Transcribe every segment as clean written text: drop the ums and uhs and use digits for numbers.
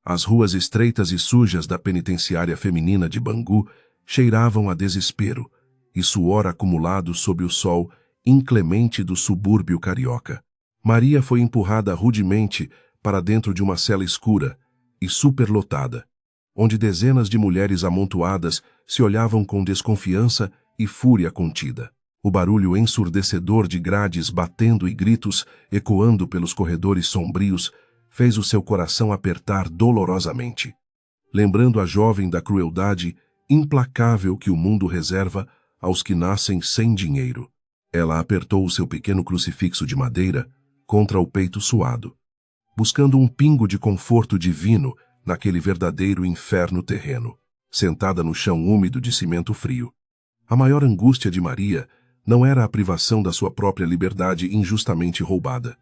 As ruas estreitas e sujas da penitenciária feminina de Bangu cheiravam a desespero e suor acumulado sob o sol inclemente do subúrbio carioca. Maria foi empurrada rudemente para dentro de uma cela escura e superlotada, onde dezenas de mulheres amontoadas se olhavam com desconfiança e fúria contida. O barulho ensurdecedor de grades batendo e gritos ecoando pelos corredores sombrios fez o seu coração apertar dolorosamente, lembrando a jovem da crueldade implacável que o mundo reserva aos que nascem sem dinheiro. Ela apertou o seu pequeno crucifixo de madeira contra o peito suado, buscando um pingo de conforto divino naquele verdadeiro inferno terreno, sentada no chão úmido de cimento frio. A maior angústia de Maria não era a privação da sua própria liberdade injustamente roubada,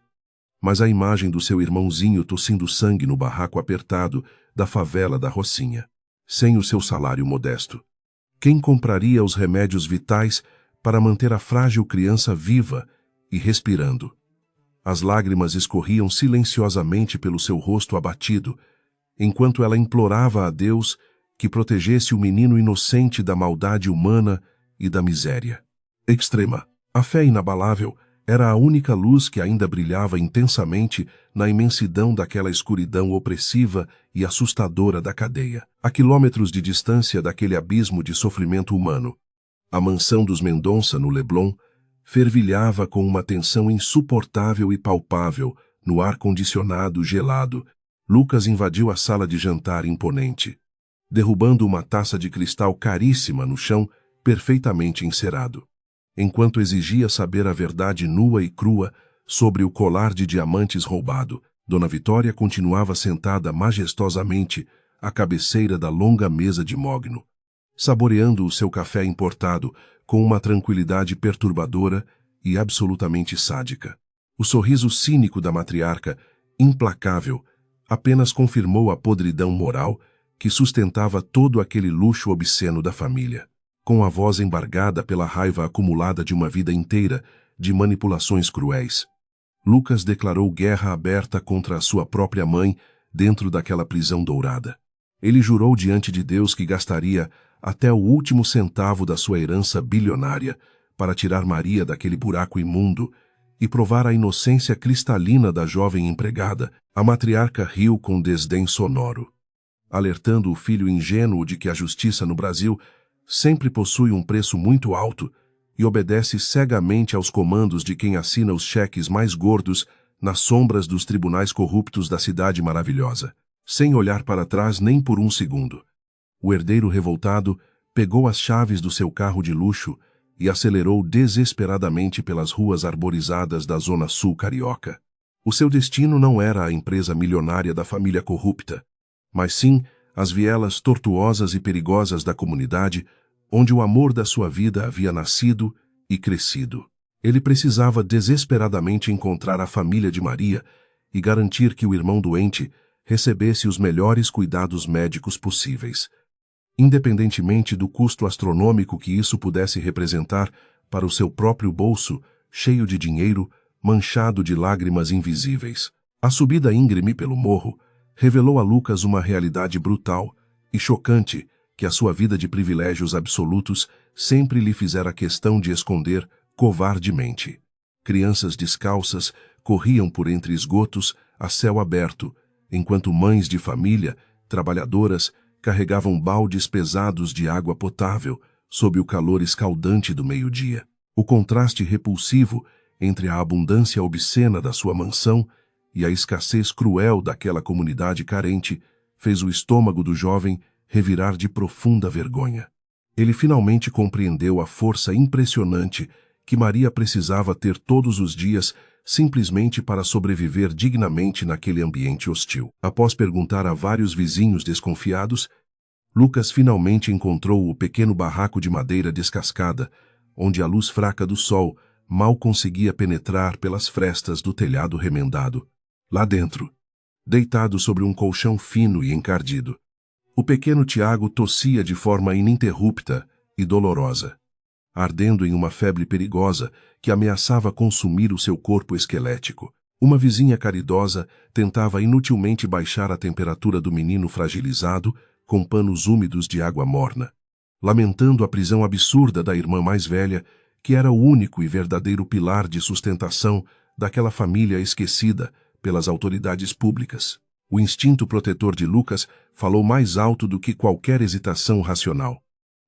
mas a imagem do seu irmãozinho tossindo sangue no barraco apertado da favela da Rocinha, sem o seu salário modesto. Quem compraria os remédios vitais para manter a frágil criança viva e respirando? As lágrimas escorriam silenciosamente pelo seu rosto abatido, enquanto ela implorava a Deus que protegesse o menino inocente da maldade humana e da miséria extrema. A fé inabalável era a única luz que ainda brilhava intensamente na imensidão daquela escuridão opressiva e assustadora da cadeia, a quilômetros de distância daquele abismo de sofrimento humano. A mansão dos Mendonça, no Leblon, fervilhava com uma tensão insuportável e palpável no ar-condicionado gelado. Lucas invadiu a sala de jantar imponente, derrubando uma taça de cristal caríssima no chão, perfeitamente encerado. Enquanto exigia saber a verdade nua e crua sobre o colar de diamantes roubado, Dona Vitória continuava sentada majestosamente à cabeceira da longa mesa de mogno, saboreando o seu café importado com uma tranquilidade perturbadora e absolutamente sádica. O sorriso cínico da matriarca, implacável, apenas confirmou a podridão moral que sustentava todo aquele luxo obsceno da família. Com a voz embargada pela raiva acumulada de uma vida inteira de manipulações cruéis, Lucas declarou guerra aberta contra a sua própria mãe dentro daquela prisão dourada. Ele jurou diante de Deus que gastaria até o último centavo da sua herança bilionária para tirar Maria daquele buraco imundo e provar a inocência cristalina da jovem empregada. A matriarca riu com desdém sonoro, alertando o filho ingênuo de que a justiça no Brasil sempre possui um preço muito alto e obedece cegamente aos comandos de quem assina os cheques mais gordos nas sombras dos tribunais corruptos da cidade maravilhosa, sem olhar para trás nem por um segundo. O herdeiro revoltado pegou as chaves do seu carro de luxo e acelerou desesperadamente pelas ruas arborizadas da zona sul carioca. O seu destino não era a empresa milionária da família corrupta, mas sim as vielas tortuosas e perigosas da comunidade onde o amor da sua vida havia nascido e crescido. Ele precisava desesperadamente encontrar a família de Maria e garantir que o irmão doente recebesse os melhores cuidados médicos possíveis, independentemente do custo astronômico que isso pudesse representar para o seu próprio bolso, cheio de dinheiro, manchado de lágrimas invisíveis. A subida íngreme pelo morro revelou a Lucas uma realidade brutal e chocante que a sua vida de privilégios absolutos sempre lhe fizera questão de esconder covardemente. Crianças descalças corriam por entre esgotos a céu aberto, enquanto mães de família, trabalhadoras, carregavam baldes pesados de água potável sob o calor escaldante do meio-dia. O contraste repulsivo entre a abundância obscena da sua mansão e a escassez cruel daquela comunidade carente fez o estômago do jovem revirar de profunda vergonha. Ele finalmente compreendeu a força impressionante que Maria precisava ter todos os dias simplesmente para sobreviver dignamente naquele ambiente hostil. Após perguntar a vários vizinhos desconfiados, Lucas finalmente encontrou o pequeno barraco de madeira descascada, onde a luz fraca do sol mal conseguia penetrar pelas frestas do telhado remendado. Lá dentro, deitado sobre um colchão fino e encardido, o pequeno Tiago tossia de forma ininterrupta e dolorosa, ardendo em uma febre perigosa que ameaçava consumir o seu corpo esquelético. Uma vizinha caridosa tentava inutilmente baixar a temperatura do menino fragilizado com panos úmidos de água morna, lamentando a prisão absurda da irmã mais velha, que era o único e verdadeiro pilar de sustentação daquela família esquecida pelas autoridades públicas. O instinto protetor de Lucas falou mais alto do que qualquer hesitação racional,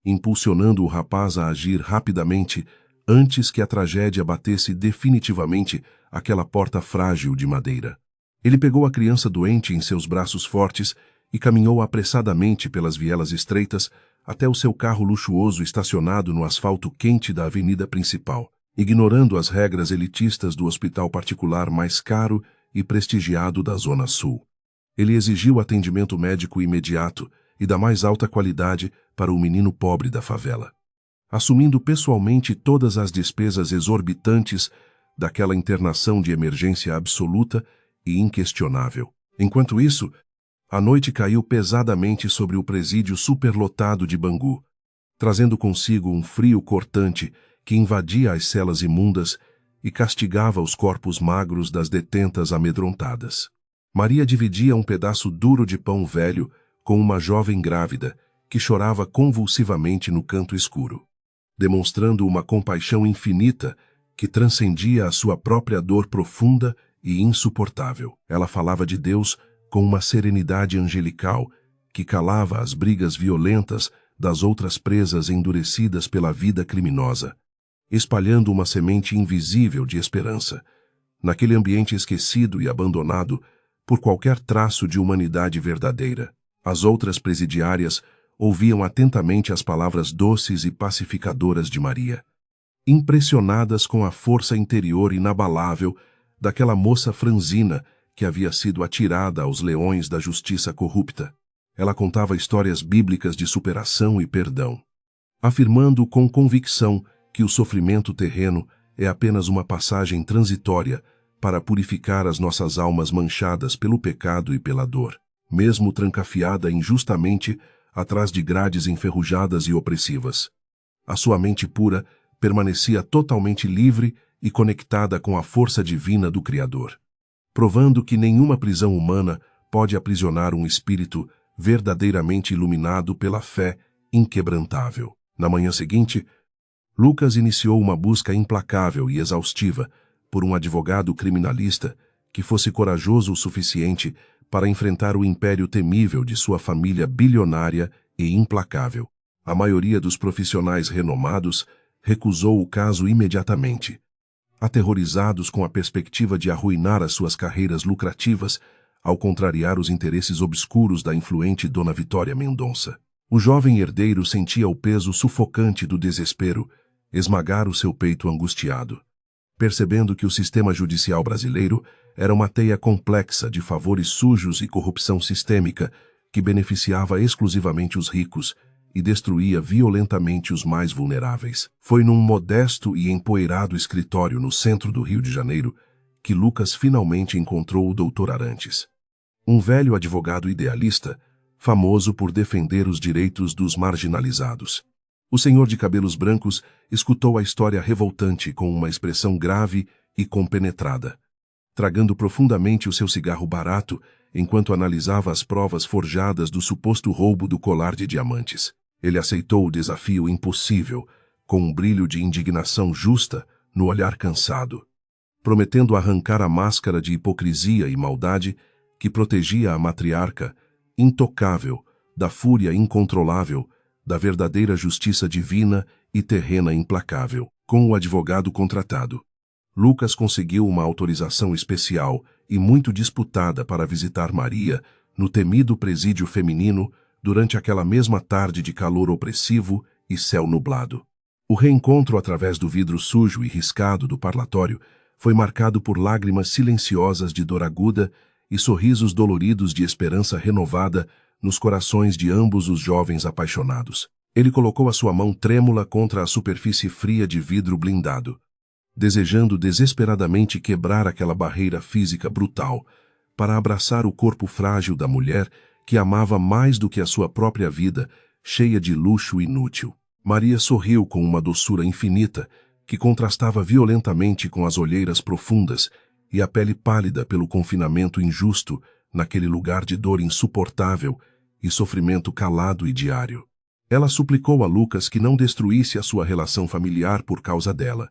impulsionando o rapaz a agir rapidamente antes que a tragédia batesse definitivamente aquela porta frágil de madeira. Ele pegou a criança doente em seus braços fortes e caminhou apressadamente pelas vielas estreitas até o seu carro luxuoso estacionado no asfalto quente da avenida principal, ignorando as regras elitistas do hospital particular mais caro e prestigiado da Zona Sul. Ele exigiu atendimento médico imediato e da mais alta qualidade para o menino pobre da favela, assumindo pessoalmente todas as despesas exorbitantes daquela internação de emergência absoluta e inquestionável. Enquanto isso, a noite caiu pesadamente sobre o presídio superlotado de Bangu, trazendo consigo um frio cortante que invadia as celas imundas e castigava os corpos magros das detentas amedrontadas. Maria dividia um pedaço duro de pão velho com uma jovem grávida que chorava convulsivamente no canto escuro, demonstrando uma compaixão infinita que transcendia a sua própria dor profunda e insuportável. Ela falava de Deus com uma serenidade angelical que calava as brigas violentas das outras presas endurecidas pela vida criminosa, espalhando uma semente invisível de esperança, naquele ambiente esquecido e abandonado por qualquer traço de humanidade verdadeira. As outras presidiárias ouviam atentamente as palavras doces e pacificadoras de Maria, impressionadas com a força interior inabalável daquela moça franzina que havia sido atirada aos leões da justiça corrupta. Ela contava histórias bíblicas de superação e perdão, afirmando com convicção que o sofrimento terreno é apenas uma passagem transitória para purificar as nossas almas manchadas pelo pecado e pela dor, mesmo trancafiada injustamente atrás de grades enferrujadas e opressivas. A sua mente pura permanecia totalmente livre e conectada com a força divina do Criador, provando que nenhuma prisão humana pode aprisionar um espírito verdadeiramente iluminado pela fé inquebrantável. Na manhã seguinte, Lucas iniciou uma busca implacável e exaustiva por um advogado criminalista que fosse corajoso o suficiente para enfrentar o império temível de sua família bilionária e implacável. A maioria dos profissionais renomados recusou o caso imediatamente, aterrorizados com a perspectiva de arruinar as suas carreiras lucrativas ao contrariar os interesses obscuros da influente Dona Vitória Mendonça. O jovem herdeiro sentia o peso sufocante do desespero esmagar o seu peito angustiado, percebendo que o sistema judicial brasileiro era uma teia complexa de favores sujos e corrupção sistêmica que beneficiava exclusivamente os ricos e destruía violentamente os mais vulneráveis. Foi num modesto e empoeirado escritório no centro do Rio de Janeiro que Lucas finalmente encontrou o Dr. Arantes, um velho advogado idealista, famoso por defender os direitos dos marginalizados. O senhor de cabelos brancos escutou a história revoltante com uma expressão grave e compenetrada, tragando profundamente o seu cigarro barato enquanto analisava as provas forjadas do suposto roubo do colar de diamantes. Ele aceitou o desafio impossível, com um brilho de indignação justa no olhar cansado, prometendo arrancar a máscara de hipocrisia e maldade que protegia a matriarca, intocável, da fúria incontrolável, da verdadeira justiça divina e terrena implacável. Com o advogado contratado, Lucas conseguiu uma autorização especial e muito disputada para visitar Maria no temido presídio feminino durante aquela mesma tarde de calor opressivo e céu nublado. O reencontro através do vidro sujo e riscado do parlatório foi marcado por lágrimas silenciosas de dor aguda e sorrisos doloridos de esperança renovada nos corações de ambos os jovens apaixonados. Ele colocou a sua mão trêmula contra a superfície fria de vidro blindado, desejando desesperadamente quebrar aquela barreira física brutal para abraçar o corpo frágil da mulher que amava mais do que a sua própria vida, cheia de luxo inútil. Maria sorriu com uma doçura infinita que contrastava violentamente com as olheiras profundas e a pele pálida pelo confinamento injusto naquele lugar de dor insuportável e sofrimento calado e diário. Ela suplicou a Lucas que não destruísse a sua relação familiar por causa dela,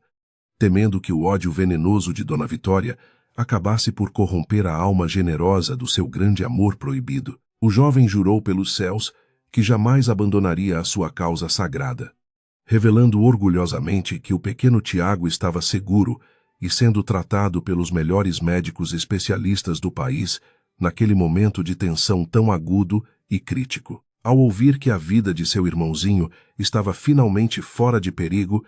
temendo que o ódio venenoso de Dona Vitória acabasse por corromper a alma generosa do seu grande amor proibido. O jovem jurou pelos céus que jamais abandonaria a sua causa sagrada, revelando orgulhosamente que o pequeno Tiago estava seguro e sendo tratado pelos melhores médicos especialistas do país naquele momento de tensão tão agudo e crítico. Ao ouvir que a vida de seu irmãozinho estava finalmente fora de perigo,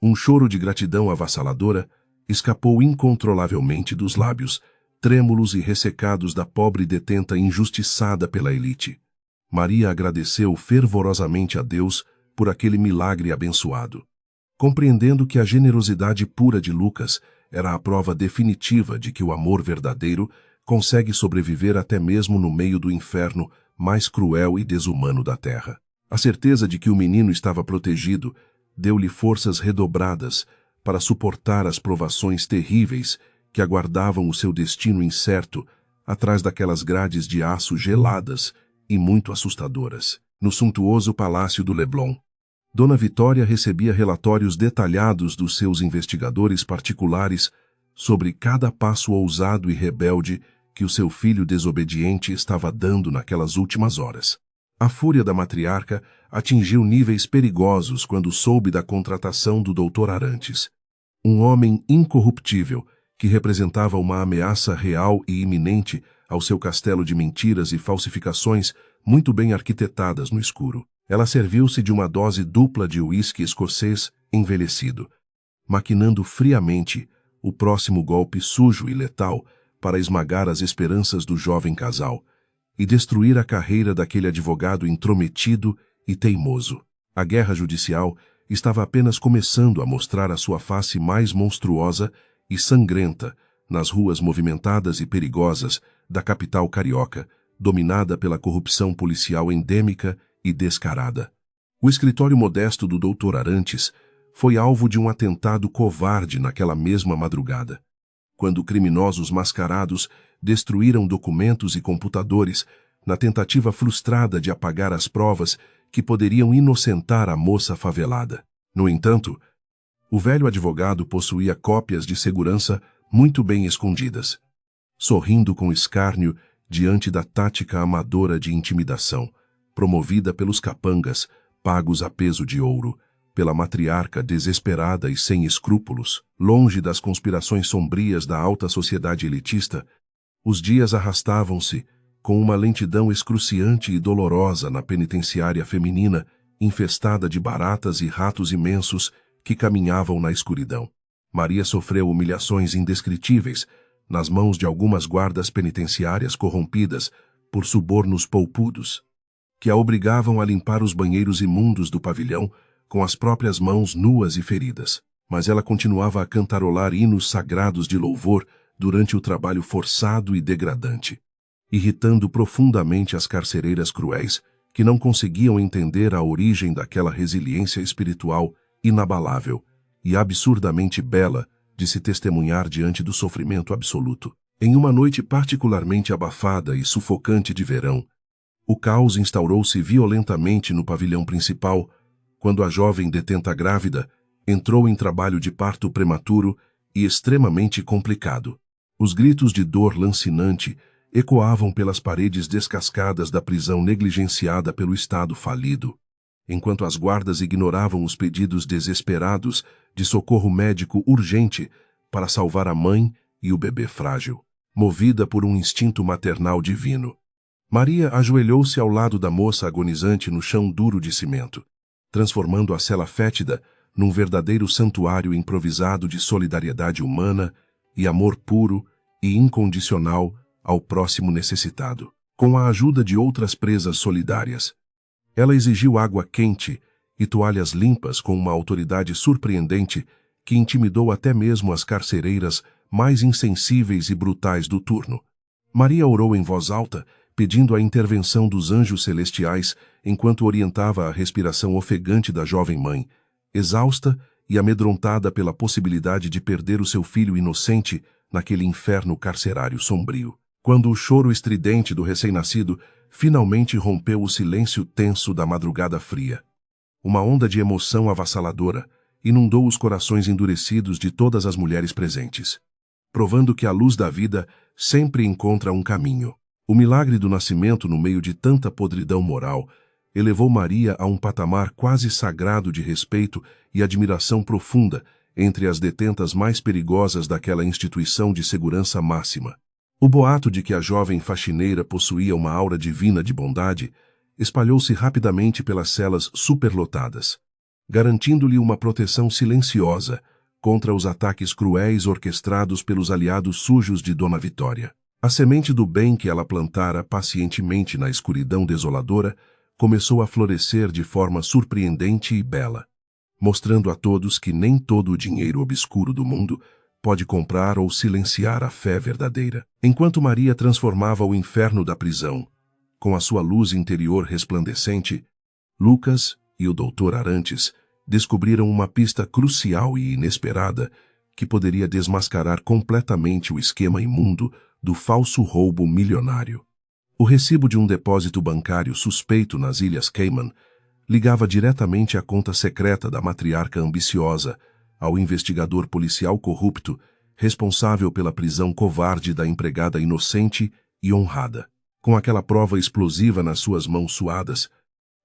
um choro de gratidão avassaladora escapou incontrolavelmente dos lábios, trêmulos e ressecados da pobre detenta injustiçada pela elite. Maria agradeceu fervorosamente a Deus por aquele milagre abençoado, compreendendo que a generosidade pura de Lucas era a prova definitiva de que o amor verdadeiro consegue sobreviver até mesmo no meio do inferno mais cruel e desumano da terra. A certeza de que o menino estava protegido deu-lhe forças redobradas para suportar as provações terríveis que aguardavam o seu destino incerto atrás daquelas grades de aço geladas e muito assustadoras. No suntuoso palácio do Leblon, Dona Vitória recebia relatórios detalhados dos seus investigadores particulares sobre cada passo ousado e rebelde que o seu filho desobediente estava dando naquelas últimas horas. A fúria da matriarca atingiu níveis perigosos quando soube da contratação do Dr. Arantes, um homem incorruptível que representava uma ameaça real e iminente ao seu castelo de mentiras e falsificações muito bem arquitetadas no escuro. Ela serviu-se de uma dose dupla de uísque escocês envelhecido, maquinando friamente o próximo golpe sujo e letal para esmagar as esperanças do jovem casal e destruir a carreira daquele advogado intrometido e teimoso. A guerra judicial estava apenas começando a mostrar a sua face mais monstruosa e sangrenta nas ruas movimentadas e perigosas da capital carioca, dominada pela corrupção policial endêmica e descarada. O escritório modesto do Dr. Arantes foi alvo de um atentado covarde naquela mesma madrugada, quando criminosos mascarados destruíram documentos e computadores na tentativa frustrada de apagar as provas que poderiam inocentar a moça favelada. No entanto, o velho advogado possuía cópias de segurança muito bem escondidas, sorrindo com escárnio diante da tática amadora de intimidação, promovida pelos capangas, pagos a peso de ouro, pela matriarca desesperada e sem escrúpulos. Longe das conspirações sombrias da alta sociedade elitista, os dias arrastavam-se com uma lentidão excruciante e dolorosa na penitenciária feminina, infestada de baratas e ratos imensos que caminhavam na escuridão. Maria sofreu humilhações indescritíveis nas mãos de algumas guardas penitenciárias corrompidas por subornos poupudos, que a obrigavam a limpar os banheiros imundos do pavilhão com as próprias mãos nuas e feridas. Mas ela continuava a cantarolar hinos sagrados de louvor durante o trabalho forçado e degradante, irritando profundamente as carcereiras cruéis que não conseguiam entender a origem daquela resiliência espiritual inabalável e absurdamente bela de se testemunhar diante do sofrimento absoluto. Em uma noite particularmente abafada e sufocante de verão, o caos instaurou-se violentamente no pavilhão principal, quando a jovem detenta grávida entrou em trabalho de parto prematuro e extremamente complicado. Os gritos de dor lancinante ecoavam pelas paredes descascadas da prisão negligenciada pelo Estado falido, enquanto as guardas ignoravam os pedidos desesperados de socorro médico urgente para salvar a mãe e o bebê frágil. Movida por um instinto maternal divino, Maria ajoelhou-se ao lado da moça agonizante no chão duro de cimento, transformando a cela fétida num verdadeiro santuário improvisado de solidariedade humana e amor puro e incondicional ao próximo necessitado. Com a ajuda de outras presas solidárias, ela exigiu água quente e toalhas limpas com uma autoridade surpreendente que intimidou até mesmo as carcereiras mais insensíveis e brutais do turno. Maria orou em voz alta, pedindo a intervenção dos anjos celestiais enquanto orientava a respiração ofegante da jovem mãe, exausta e amedrontada pela possibilidade de perder o seu filho inocente naquele inferno carcerário sombrio. Quando o choro estridente do recém-nascido finalmente rompeu o silêncio tenso da madrugada fria. Uma onda de emoção avassaladora inundou os corações endurecidos de todas as mulheres presentes, provando que a luz da vida sempre encontra um caminho. O milagre do nascimento no meio de tanta podridão moral elevou Maria a um patamar quase sagrado de respeito e admiração profunda entre as detentas mais perigosas daquela instituição de segurança máxima. O boato de que a jovem faxineira possuía uma aura divina de bondade espalhou-se rapidamente pelas celas superlotadas, garantindo-lhe uma proteção silenciosa contra os ataques cruéis orquestrados pelos aliados sujos de Dona Vitória. A semente do bem que ela plantara pacientemente na escuridão desoladora começou a florescer de forma surpreendente e bela, mostrando a todos que nem todo o dinheiro obscuro do mundo pode comprar ou silenciar a fé verdadeira. Enquanto Maria transformava o inferno da prisão com a sua luz interior resplandecente, Lucas e o Dr. Arantes descobriram uma pista crucial e inesperada que poderia desmascarar completamente o esquema imundo do falso roubo milionário. O recibo de um depósito bancário suspeito nas Ilhas Cayman ligava diretamente à conta secreta da matriarca ambiciosa ao investigador policial corrupto responsável pela prisão covarde da empregada inocente e honrada. Com aquela prova explosiva nas suas mãos suadas,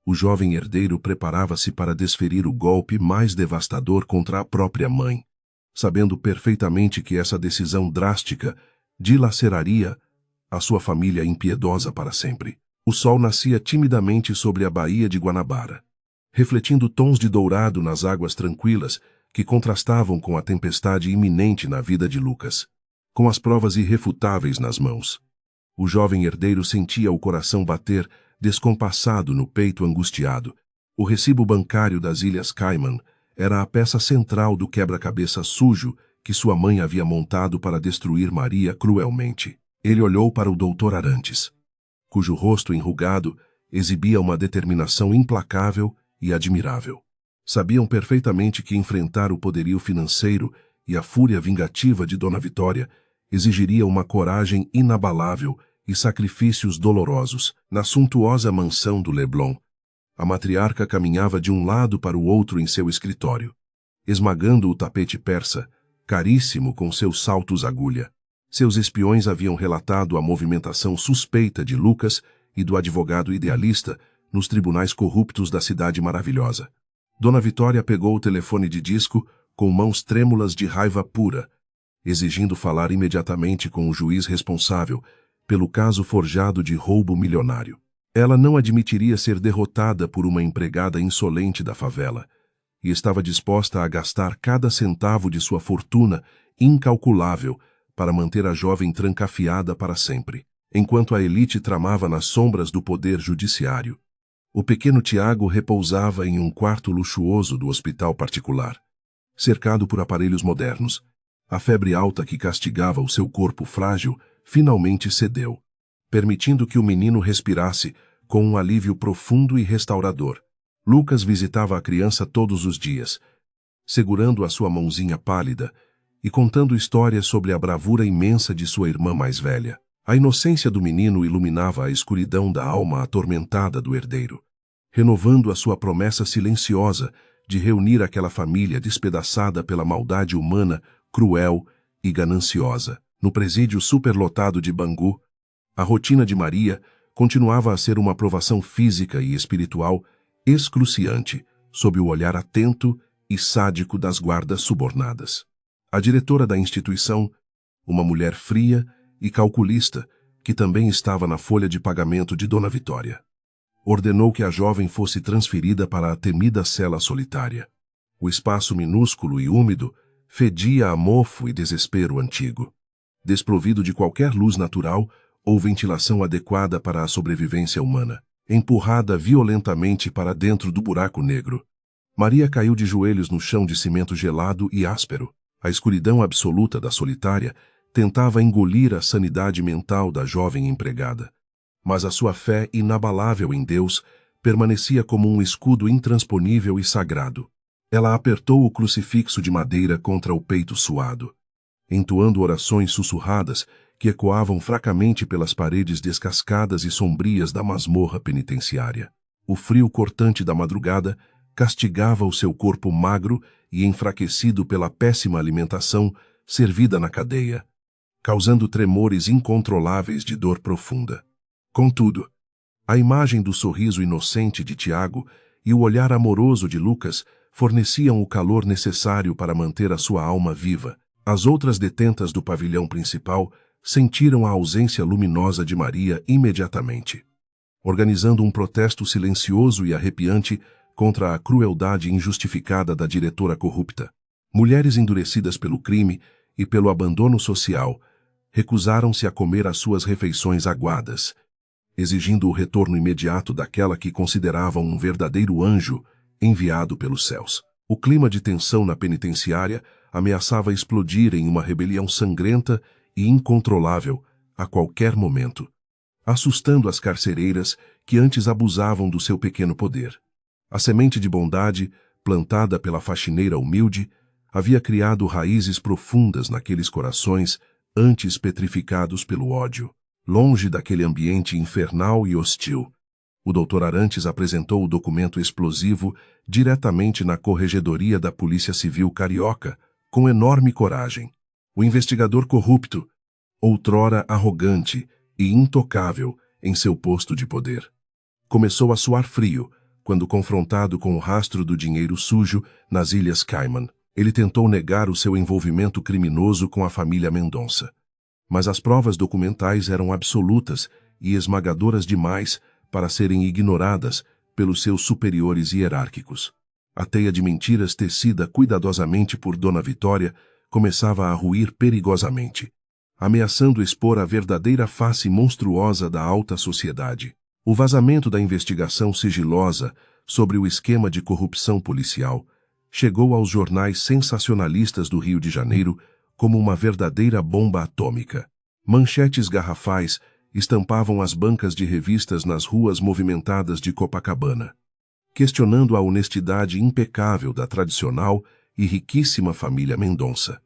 o jovem herdeiro preparava-se para desferir o golpe mais devastador contra a própria mãe, sabendo perfeitamente que essa decisão drástica dilaceraria a sua família impiedosa para sempre. O sol nascia timidamente sobre a baía de Guanabara, refletindo tons de dourado nas águas tranquilas que contrastavam com a tempestade iminente na vida de Lucas. Com as provas irrefutáveis nas mãos, o jovem herdeiro sentia o coração bater descompassado no peito angustiado. O recibo bancário das Ilhas Cayman era a peça central do quebra-cabeça sujo que sua mãe havia montado para destruir Maria cruelmente. Ele olhou para o Dr. Arantes, cujo rosto enrugado exibia uma determinação implacável e admirável. Sabiam perfeitamente que enfrentar o poderio financeiro e a fúria vingativa de Dona Vitória exigiria uma coragem inabalável e sacrifícios dolorosos. Na suntuosa mansão do Leblon, a matriarca caminhava de um lado para o outro em seu escritório, esmagando o tapete persa, caríssimo com seus saltos agulha. Seus espiões haviam relatado a movimentação suspeita de Lucas e do advogado idealista nos tribunais corruptos da cidade maravilhosa. Dona Vitória pegou o telefone de disco com mãos trêmulas de raiva pura, exigindo falar imediatamente com o juiz responsável pelo caso forjado de roubo milionário. Ela não admitiria ser derrotada por uma empregada insolente da favela e estava disposta a gastar cada centavo de sua fortuna incalculável para manter a jovem trancafiada para sempre. Enquanto a elite tramava nas sombras do poder judiciário, o pequeno Tiago repousava em um quarto luxuoso do hospital particular, cercado por aparelhos modernos. A febre alta que castigava o seu corpo frágil finalmente cedeu, permitindo que o menino respirasse com um alívio profundo e restaurador. Lucas visitava a criança todos os dias, segurando a sua mãozinha pálida e contando histórias sobre a bravura imensa de sua irmã mais velha. A inocência do menino iluminava a escuridão da alma atormentada do herdeiro, renovando a sua promessa silenciosa de reunir aquela família despedaçada pela maldade humana, cruel e gananciosa. No presídio superlotado de Bangu, a rotina de Maria continuava a ser uma provação física e espiritual excruciante sob o olhar atento e sádico das guardas subornadas. A diretora da instituição, uma mulher fria e calculista, que também estava na folha de pagamento de Dona Vitória, ordenou que a jovem fosse transferida para a temida cela solitária. O espaço minúsculo e úmido fedia a mofo e desespero antigo, desprovido de qualquer luz natural ou ventilação adequada para a sobrevivência humana. Empurrada violentamente para dentro do buraco negro, Maria caiu de joelhos no chão de cimento gelado e áspero. A escuridão absoluta da solitária tentava engolir a sanidade mental da jovem empregada, mas a sua fé inabalável em Deus permanecia como um escudo intransponível e sagrado. Ela apertou o crucifixo de madeira contra o peito suado, entoando orações sussurradas que ecoavam fracamente pelas paredes descascadas e sombrias da masmorra penitenciária. O frio cortante da madrugada castigava o seu corpo magro e enfraquecido pela péssima alimentação servida na cadeia, causando tremores incontroláveis de dor profunda. Contudo, a imagem do sorriso inocente de Tiago e o olhar amoroso de Lucas forneciam o calor necessário para manter a sua alma viva. As outras detentas do pavilhão principal sentiram a ausência luminosa de Maria imediatamente, organizando um protesto silencioso e arrepiante contra a crueldade injustificada da diretora corrupta. Mulheres endurecidas pelo crime e pelo abandono social recusaram-se a comer as suas refeições aguadas, exigindo o retorno imediato daquela que consideravam um verdadeiro anjo enviado pelos céus. O clima de tensão na penitenciária ameaçava explodir em uma rebelião sangrenta e incontrolável a qualquer momento, assustando as carcereiras que antes abusavam do seu pequeno poder. A semente de bondade, plantada pela faxineira humilde, havia criado raízes profundas naqueles corações antes petrificados pelo ódio. Longe daquele ambiente infernal e hostil, o Dr. Arantes apresentou o documento explosivo diretamente na Corregedoria da Polícia Civil Carioca, com enorme coragem. O investigador corrupto, outrora arrogante e intocável em seu posto de poder, começou a suar frio quando confrontado com o rastro do dinheiro sujo nas Ilhas Cayman. Ele tentou negar o seu envolvimento criminoso com a família Mendonça. Mas as provas documentais eram absolutas e esmagadoras demais para serem ignoradas pelos seus superiores hierárquicos. A teia de mentiras tecida cuidadosamente por Dona Vitória começava a ruir perigosamente, ameaçando expor a verdadeira face monstruosa da alta sociedade. O vazamento da investigação sigilosa sobre o esquema de corrupção policial chegou aos jornais sensacionalistas do Rio de Janeiro como uma verdadeira bomba atômica. Manchetes garrafais estampavam as bancas de revistas nas ruas movimentadas de Copacabana, questionando a honestidade impecável da tradicional e riquíssima família Mendonça.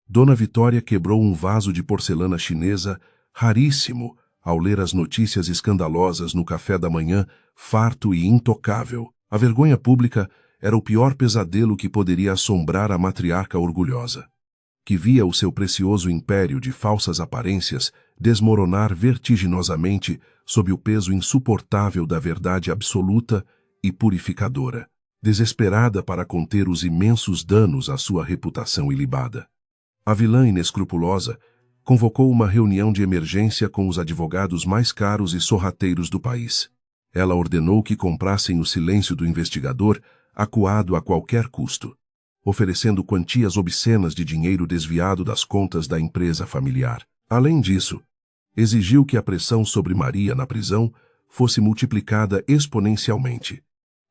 Dona Vitória quebrou um vaso de porcelana chinesa raríssimo ao ler as notícias escandalosas no café da manhã, farto e intocável. A vergonha pública era o pior pesadelo que poderia assombrar a matriarca orgulhosa, que via o seu precioso império de falsas aparências desmoronar vertiginosamente sob o peso insuportável da verdade absoluta e purificadora, desesperada para conter os imensos danos à sua reputação ilibada. A vilã inescrupulosa convocou uma reunião de emergência com os advogados mais caros e sorrateiros do país. Ela ordenou que comprassem o silêncio do investigador, acuado a qualquer custo, oferecendo quantias obscenas de dinheiro desviado das contas da empresa familiar. Além disso, exigiu que a pressão sobre Maria na prisão fosse multiplicada exponencialmente,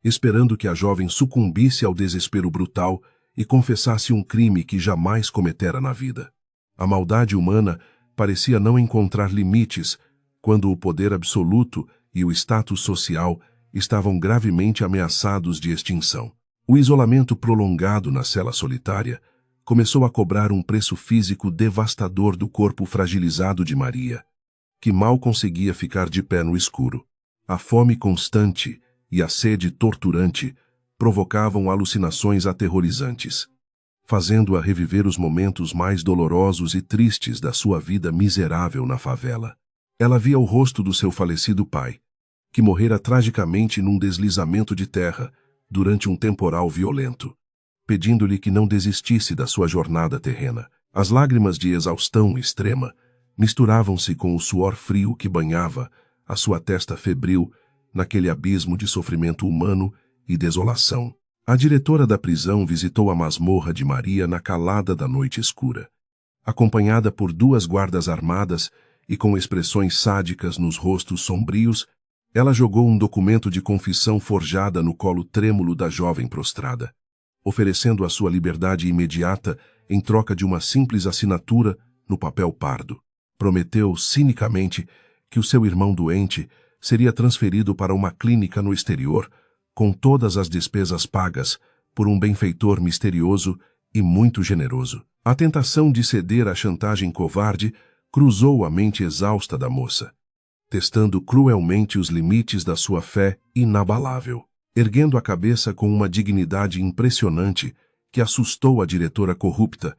esperando que a jovem sucumbisse ao desespero brutal e confessasse um crime que jamais cometera na vida. A maldade humana parecia não encontrar limites quando o poder absoluto e o status social estavam gravemente ameaçados de extinção. O isolamento prolongado na cela solitária começou a cobrar um preço físico devastador do corpo fragilizado de Maria, que mal conseguia ficar de pé no escuro. A fome constante e a sede torturante provocavam alucinações aterrorizantes, fazendo-a reviver os momentos mais dolorosos e tristes da sua vida miserável na favela. Ela via o rosto do seu falecido pai, que morrera tragicamente num deslizamento de terra durante um temporal violento, pedindo-lhe que não desistisse da sua jornada terrena. As lágrimas de exaustão extrema misturavam-se com o suor frio que banhava a sua testa febril naquele abismo de sofrimento humano e desolação. A diretora da prisão visitou a masmorra de Maria na calada da noite escura. Acompanhada por 2 guardas armadas e com expressões sádicas nos rostos sombrios, ela jogou um documento de confissão forjada no colo trêmulo da jovem prostrada, oferecendo a sua liberdade imediata em troca de uma simples assinatura no papel pardo. Prometeu cinicamente que o seu irmão doente seria transferido para uma clínica no exterior, com todas as despesas pagas por um benfeitor misterioso e muito generoso. A tentação de ceder à chantagem covarde cruzou a mente exausta da moça, testando cruelmente os limites da sua fé inabalável. Erguendo a cabeça com uma dignidade impressionante que assustou a diretora corrupta,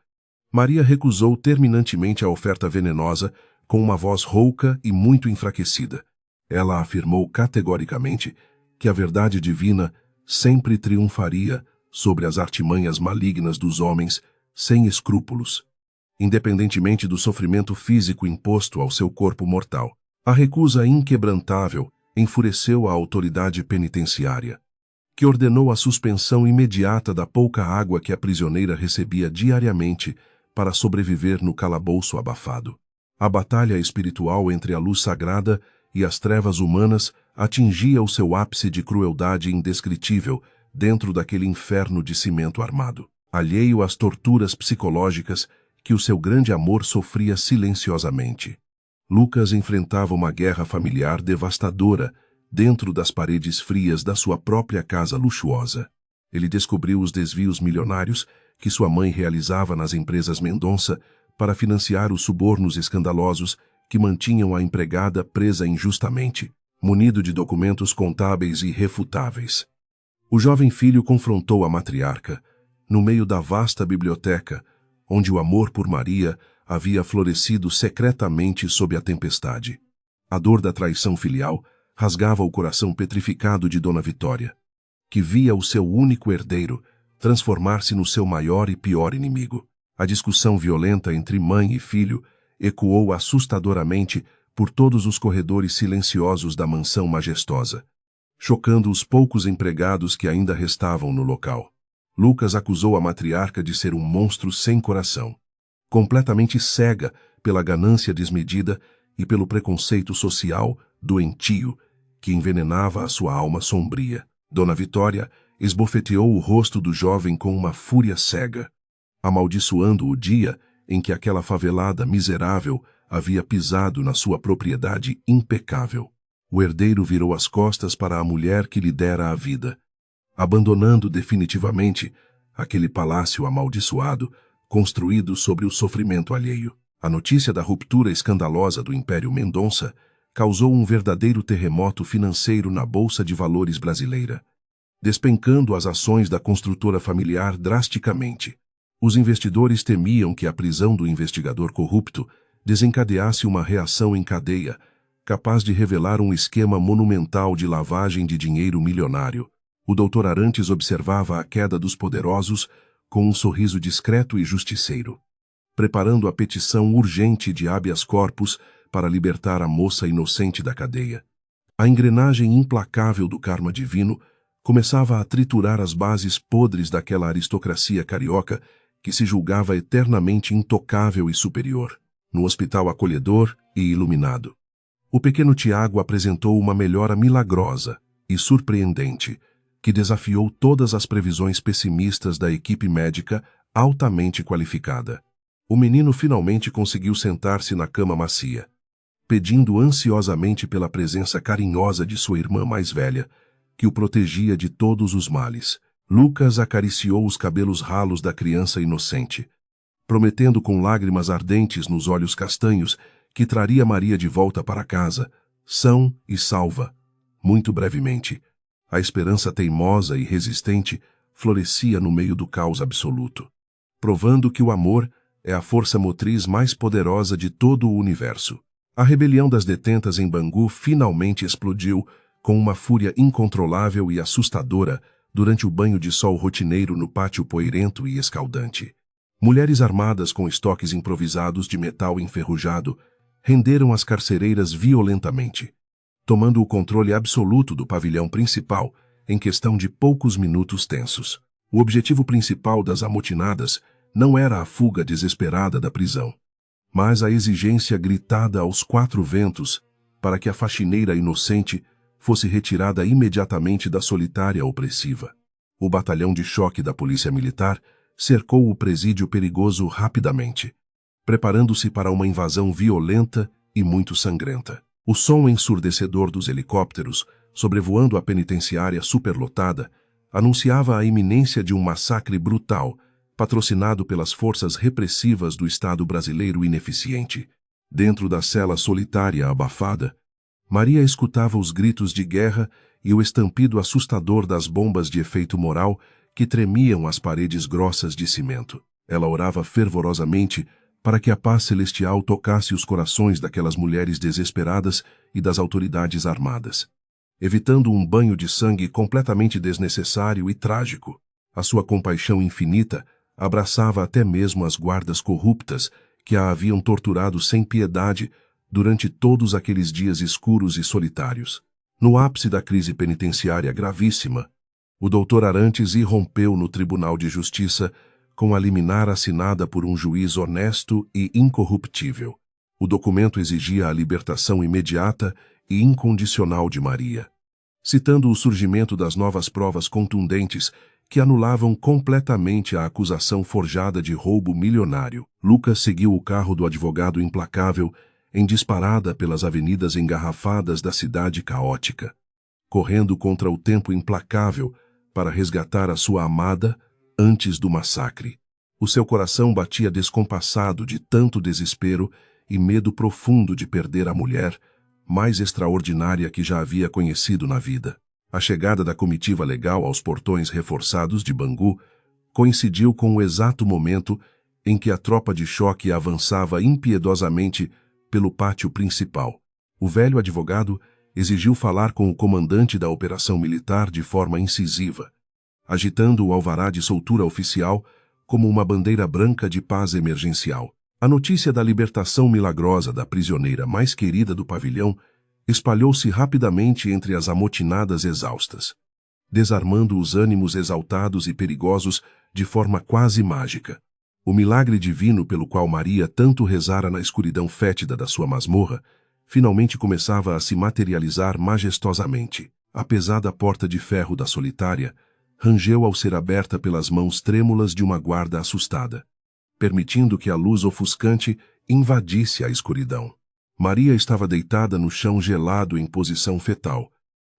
Maria recusou terminantemente a oferta venenosa com uma voz rouca e muito enfraquecida. Ela afirmou categoricamente que a verdade divina sempre triunfaria sobre as artimanhas malignas dos homens sem escrúpulos, independentemente do sofrimento físico imposto ao seu corpo mortal. A recusa inquebrantável enfureceu a autoridade penitenciária, que ordenou a suspensão imediata da pouca água que a prisioneira recebia diariamente para sobreviver no calabouço abafado. A batalha espiritual entre a luz sagrada e as trevas humanas atingia o seu ápice de crueldade indescritível dentro daquele inferno de cimento armado, alheio às torturas psicológicas que o seu grande amor sofria silenciosamente. Lucas enfrentava uma guerra familiar devastadora dentro das paredes frias da sua própria casa luxuosa. Ele descobriu os desvios milionários que sua mãe realizava nas empresas Mendonça para financiar os subornos escandalosos que mantinham a empregada presa injustamente, munido de documentos contábeis irrefutáveis. O jovem filho confrontou a matriarca, no meio da vasta biblioteca, onde o amor por Maria havia florescido secretamente sob a tempestade. A dor da traição filial rasgava o coração petrificado de Dona Vitória, que via o seu único herdeiro transformar-se no seu maior e pior inimigo. A discussão violenta entre mãe e filho ecoou assustadoramente por todos os corredores silenciosos da mansão majestosa, chocando os poucos empregados que ainda restavam no local. Lucas acusou a matriarca de ser um monstro sem coração, completamente cega pela ganância desmedida e pelo preconceito social doentio que envenenava a sua alma sombria. Dona Vitória esbofeteou o rosto do jovem com uma fúria cega, amaldiçoando o dia em que aquela favelada miserável havia pisado na sua propriedade impecável. O herdeiro virou as costas para a mulher que lhe dera a vida, abandonando definitivamente aquele palácio amaldiçoado construído sobre o sofrimento alheio. A notícia da ruptura escandalosa do Império Mendonça causou um verdadeiro terremoto financeiro na Bolsa de Valores brasileira, despencando as ações da construtora familiar drasticamente. Os investidores temiam que a prisão do investigador corrupto desencadeasse uma reação em cadeia, capaz de revelar um esquema monumental de lavagem de dinheiro milionário. O Dr. Arantes observava a queda dos poderosos com um sorriso discreto e justiceiro, preparando a petição urgente de habeas corpus para libertar a moça inocente da cadeia. A engrenagem implacável do karma divino começava a triturar as bases podres daquela aristocracia carioca que se julgava eternamente intocável e superior. No hospital acolhedor e iluminado, o pequeno Tiago apresentou uma melhora milagrosa e surpreendente, que desafiou todas as previsões pessimistas da equipe médica altamente qualificada. O menino finalmente conseguiu sentar-se na cama macia, pedindo ansiosamente pela presença carinhosa de sua irmã mais velha, que o protegia de todos os males. Lucas acariciou os cabelos ralos da criança inocente, prometendo com lágrimas ardentes nos olhos castanhos que traria Maria de volta para casa, são e salva, muito brevemente. A esperança teimosa e resistente florescia no meio do caos absoluto, provando que o amor é a força motriz mais poderosa de todo o universo. A rebelião das detentas em Bangu finalmente explodiu com uma fúria incontrolável e assustadora durante o banho de sol rotineiro no pátio poeirento e escaldante. Mulheres armadas com estoques improvisados de metal enferrujado renderam as carcereiras violentamente, tomando o controle absoluto do pavilhão principal em questão de poucos minutos tensos. O objetivo principal das amotinadas não era a fuga desesperada da prisão, mas a exigência gritada aos quatro ventos para que a faxineira inocente fosse retirada imediatamente da solitária opressiva. O batalhão de choque da Polícia Militar cercou o presídio perigoso rapidamente, preparando-se para uma invasão violenta e muito sangrenta. O som ensurdecedor dos helicópteros, sobrevoando a penitenciária superlotada, anunciava a iminência de um massacre brutal patrocinado pelas forças repressivas do Estado brasileiro ineficiente. Dentro da cela solitária abafada, Maria escutava os gritos de guerra e o estampido assustador das bombas de efeito moral que tremiam as paredes grossas de cimento. Ela orava fervorosamente para que a paz celestial tocasse os corações daquelas mulheres desesperadas e das autoridades armadas. Evitando um banho de sangue completamente desnecessário e trágico, a sua compaixão infinita abraçava até mesmo as guardas corruptas que a haviam torturado sem piedade durante todos aqueles dias escuros e solitários. No ápice da crise penitenciária gravíssima, o Dr. Arantes irrompeu no Tribunal de Justiça com a liminar assinada por um juiz honesto e incorruptível. O documento exigia a libertação imediata e incondicional de Maria, citando o surgimento das novas provas contundentes que anulavam completamente a acusação forjada de roubo milionário. Lucas seguiu o carro do advogado implacável em disparada pelas avenidas engarrafadas da cidade caótica, correndo contra o tempo implacável para resgatar a sua amada antes do massacre. O seu coração batia descompassado de tanto desespero e medo profundo de perder a mulher mais extraordinária que já havia conhecido na vida. A chegada da comitiva legal aos portões reforçados de Bangu coincidiu com o exato momento em que a tropa de choque avançava impiedosamente pelo pátio principal. O velho advogado exigiu falar com o comandante da operação militar de forma incisiva, agitando o alvará de soltura oficial como uma bandeira branca de paz emergencial. A notícia da libertação milagrosa da prisioneira mais querida do pavilhão espalhou-se rapidamente entre as amotinadas exaustas, desarmando os ânimos exaltados e perigosos de forma quase mágica. O milagre divino pelo qual Maria tanto rezara na escuridão fétida da sua masmorra finalmente começava a se materializar majestosamente. A pesada porta de ferro da solitária rangeu ao ser aberta pelas mãos trêmulas de uma guarda assustada, permitindo que a luz ofuscante invadisse a escuridão. Maria estava deitada no chão gelado em posição fetal,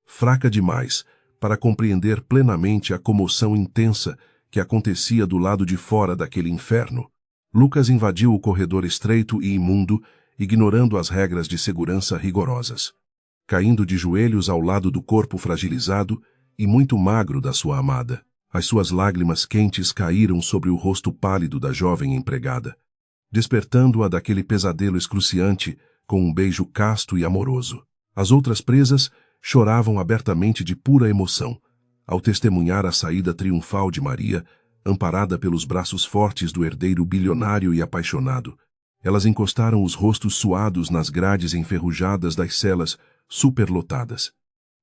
fraca demais para compreender plenamente a comoção intensa que acontecia do lado de fora daquele inferno. Lucas invadiu o corredor estreito e imundo, ignorando as regras de segurança rigorosas, caindo de joelhos ao lado do corpo fragilizado e muito magro da sua amada. As suas lágrimas quentes caíram sobre o rosto pálido da jovem empregada, despertando-a daquele pesadelo excruciante com um beijo casto e amoroso. As outras presas choravam abertamente de pura emoção, ao testemunhar a saída triunfal de Maria, amparada pelos braços fortes do herdeiro bilionário e apaixonado. Elas encostaram os rostos suados nas grades enferrujadas das celas superlotadas,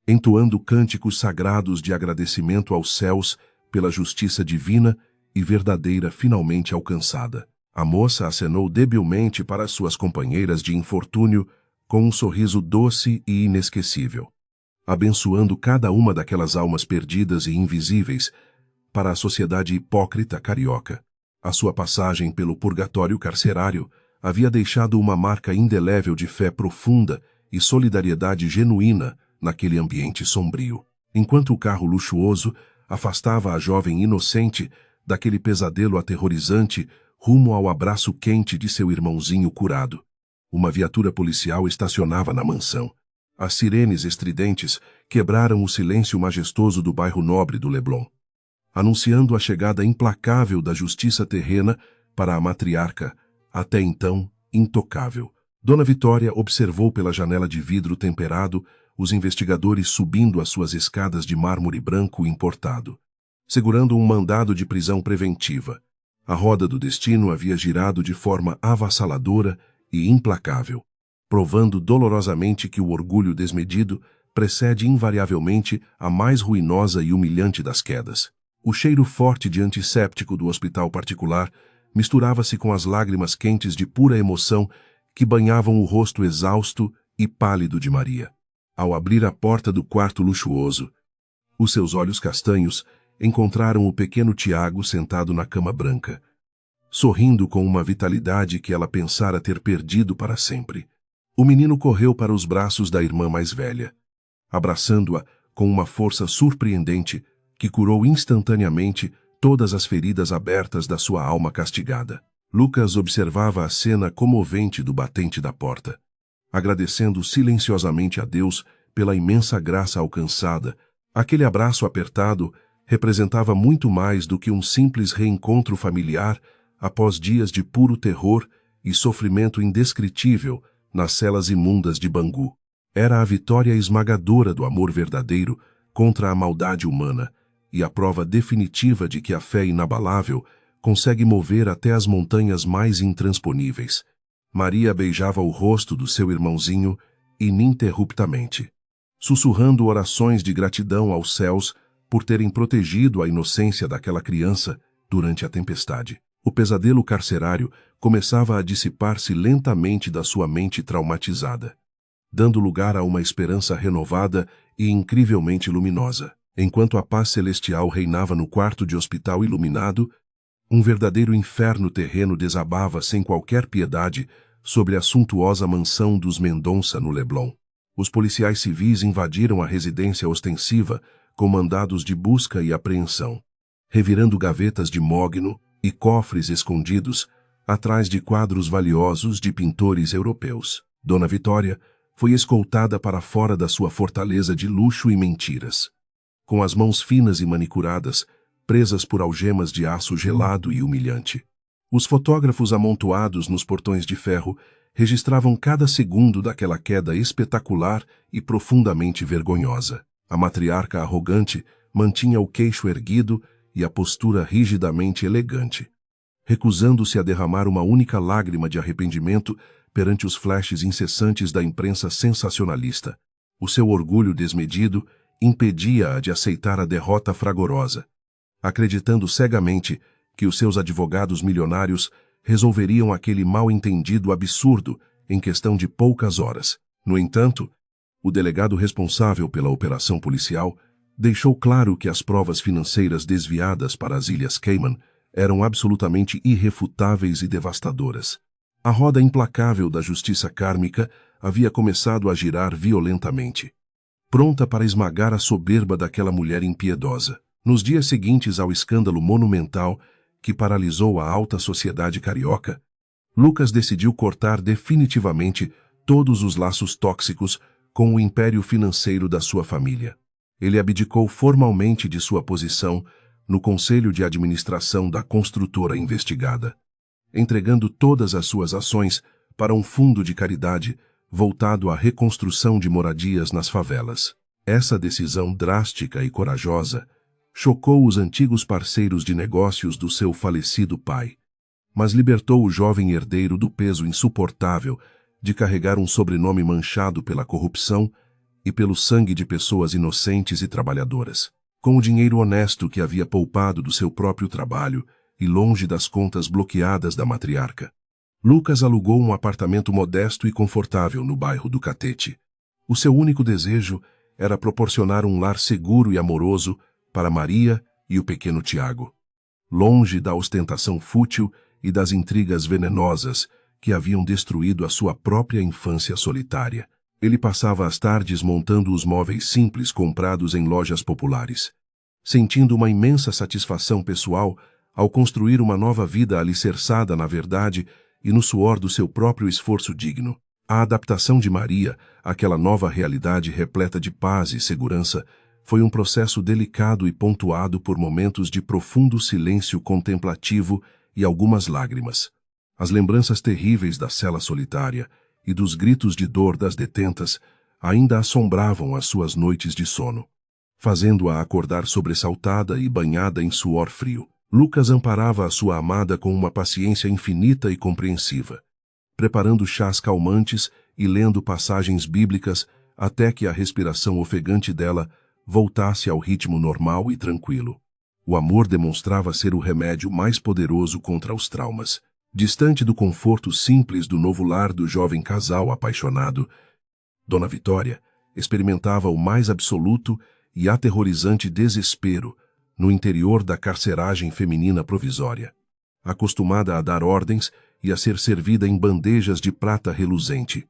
entoando cânticos sagrados de agradecimento aos céus pela justiça divina e verdadeira finalmente alcançada. A moça acenou debilmente para suas companheiras de infortúnio com um sorriso doce e inesquecível, abençoando cada uma daquelas almas perdidas e invisíveis para a sociedade hipócrita carioca. A sua passagem pelo purgatório carcerário havia deixado uma marca indelével de fé profunda e solidariedade genuína naquele ambiente sombrio. Enquanto o carro luxuoso afastava a jovem inocente daquele pesadelo aterrorizante rumo ao abraço quente de seu irmãozinho curado, uma viatura policial estacionava na mansão. As sirenes estridentes quebraram o silêncio majestoso do bairro nobre do Leblon, anunciando a chegada implacável da justiça terrena para a matriarca, até então intocável. Dona Vitória observou pela janela de vidro temperado os investigadores subindo as suas escadas de mármore branco importado, segurando um mandado de prisão preventiva. A roda do destino havia girado de forma avassaladora e implacável, provando dolorosamente que o orgulho desmedido precede invariavelmente a mais ruinosa e humilhante das quedas. O cheiro forte de antisséptico do hospital particular misturava-se com as lágrimas quentes de pura emoção que banhavam o rosto exausto e pálido de Maria. Ao abrir a porta do quarto luxuoso, os seus olhos castanhos encontraram o pequeno Tiago sentado na cama branca, sorrindo com uma vitalidade que ela pensara ter perdido para sempre. O menino correu para os braços da irmã mais velha, abraçando-a com uma força surpreendente que curou instantaneamente todas as feridas abertas da sua alma castigada. Lucas observava a cena comovente do batente da porta, agradecendo silenciosamente a Deus pela imensa graça alcançada. Aquele abraço apertado representava muito mais do que um simples reencontro familiar após dias de puro terror e sofrimento indescritível nas celas imundas de Bangu. Era a vitória esmagadora do amor verdadeiro contra a maldade humana e a prova definitiva de que a fé inabalável consegue mover até as montanhas mais intransponíveis. Maria beijava o rosto do seu irmãozinho ininterruptamente, sussurrando orações de gratidão aos céus por terem protegido a inocência daquela criança durante a tempestade. O pesadelo carcerário começava a dissipar-se lentamente da sua mente traumatizada, dando lugar a uma esperança renovada e incrivelmente luminosa. Enquanto a paz celestial reinava no quarto de hospital iluminado, um verdadeiro inferno terreno desabava sem qualquer piedade sobre a suntuosa mansão dos Mendonça no Leblon. Os policiais civis invadiram a residência ostensiva com mandados de busca e apreensão, revirando gavetas de mogno e cofres escondidos atrás de quadros valiosos de pintores europeus. Dona Vitória foi escoltada para fora da sua fortaleza de luxo e mentiras, com as mãos finas e manicuradas, presas por algemas de aço gelado e humilhante. Os fotógrafos amontoados nos portões de ferro registravam cada segundo daquela queda espetacular e profundamente vergonhosa. A matriarca arrogante mantinha o queixo erguido e a postura rigidamente elegante, recusando-se a derramar uma única lágrima de arrependimento perante os flashes incessantes da imprensa sensacionalista. O seu orgulho desmedido impedia-a de aceitar a derrota fragorosa, acreditando cegamente que os seus advogados milionários resolveriam aquele mal-entendido absurdo em questão de poucas horas. No entanto, o delegado responsável pela operação policial deixou claro que as provas financeiras desviadas para as Ilhas Cayman eram absolutamente irrefutáveis e devastadoras. A roda implacável da justiça kármica havia começado a girar violentamente, pronta para esmagar a soberba daquela mulher impiedosa. Nos dias seguintes ao escândalo monumental que paralisou a alta sociedade carioca, Lucas decidiu cortar definitivamente todos os laços tóxicos com o império financeiro da sua família. Ele abdicou formalmente de sua posição no conselho de administração da construtora investigada, entregando todas as suas ações para um fundo de caridade voltado à reconstrução de moradias nas favelas. Essa decisão drástica e corajosa chocou os antigos parceiros de negócios do seu falecido pai, mas libertou o jovem herdeiro do peso insuportável de carregar um sobrenome manchado pela corrupção e pelo sangue de pessoas inocentes e trabalhadoras. Com o dinheiro honesto que havia poupado do seu próprio trabalho e longe das contas bloqueadas da matriarca, Lucas alugou um apartamento modesto e confortável no bairro do Catete. O seu único desejo era proporcionar um lar seguro e amoroso para Maria e o pequeno Tiago, longe da ostentação fútil e das intrigas venenosas que haviam destruído a sua própria infância solitária. Ele passava as tardes montando os móveis simples comprados em lojas populares, sentindo uma imensa satisfação pessoal ao construir uma nova vida alicerçada na verdade e no suor do seu próprio esforço digno. A adaptação de Maria àquela nova realidade repleta de paz e segurança foi um processo delicado e pontuado por momentos de profundo silêncio contemplativo e algumas lágrimas. As lembranças terríveis da cela solitária e dos gritos de dor das detentas ainda assombravam as suas noites de sono, fazendo-a acordar sobressaltada e banhada em suor frio. Lucas amparava a sua amada com uma paciência infinita e compreensiva, preparando chás calmantes e lendo passagens bíblicas até que a respiração ofegante dela voltasse ao ritmo normal e tranquilo. O amor demonstrava ser o remédio mais poderoso contra os traumas. Distante do conforto simples do novo lar do jovem casal apaixonado, Dona Vitória experimentava o mais absoluto e aterrorizante desespero no interior da carceragem feminina provisória. Acostumada a dar ordens e a ser servida em bandejas de prata reluzente,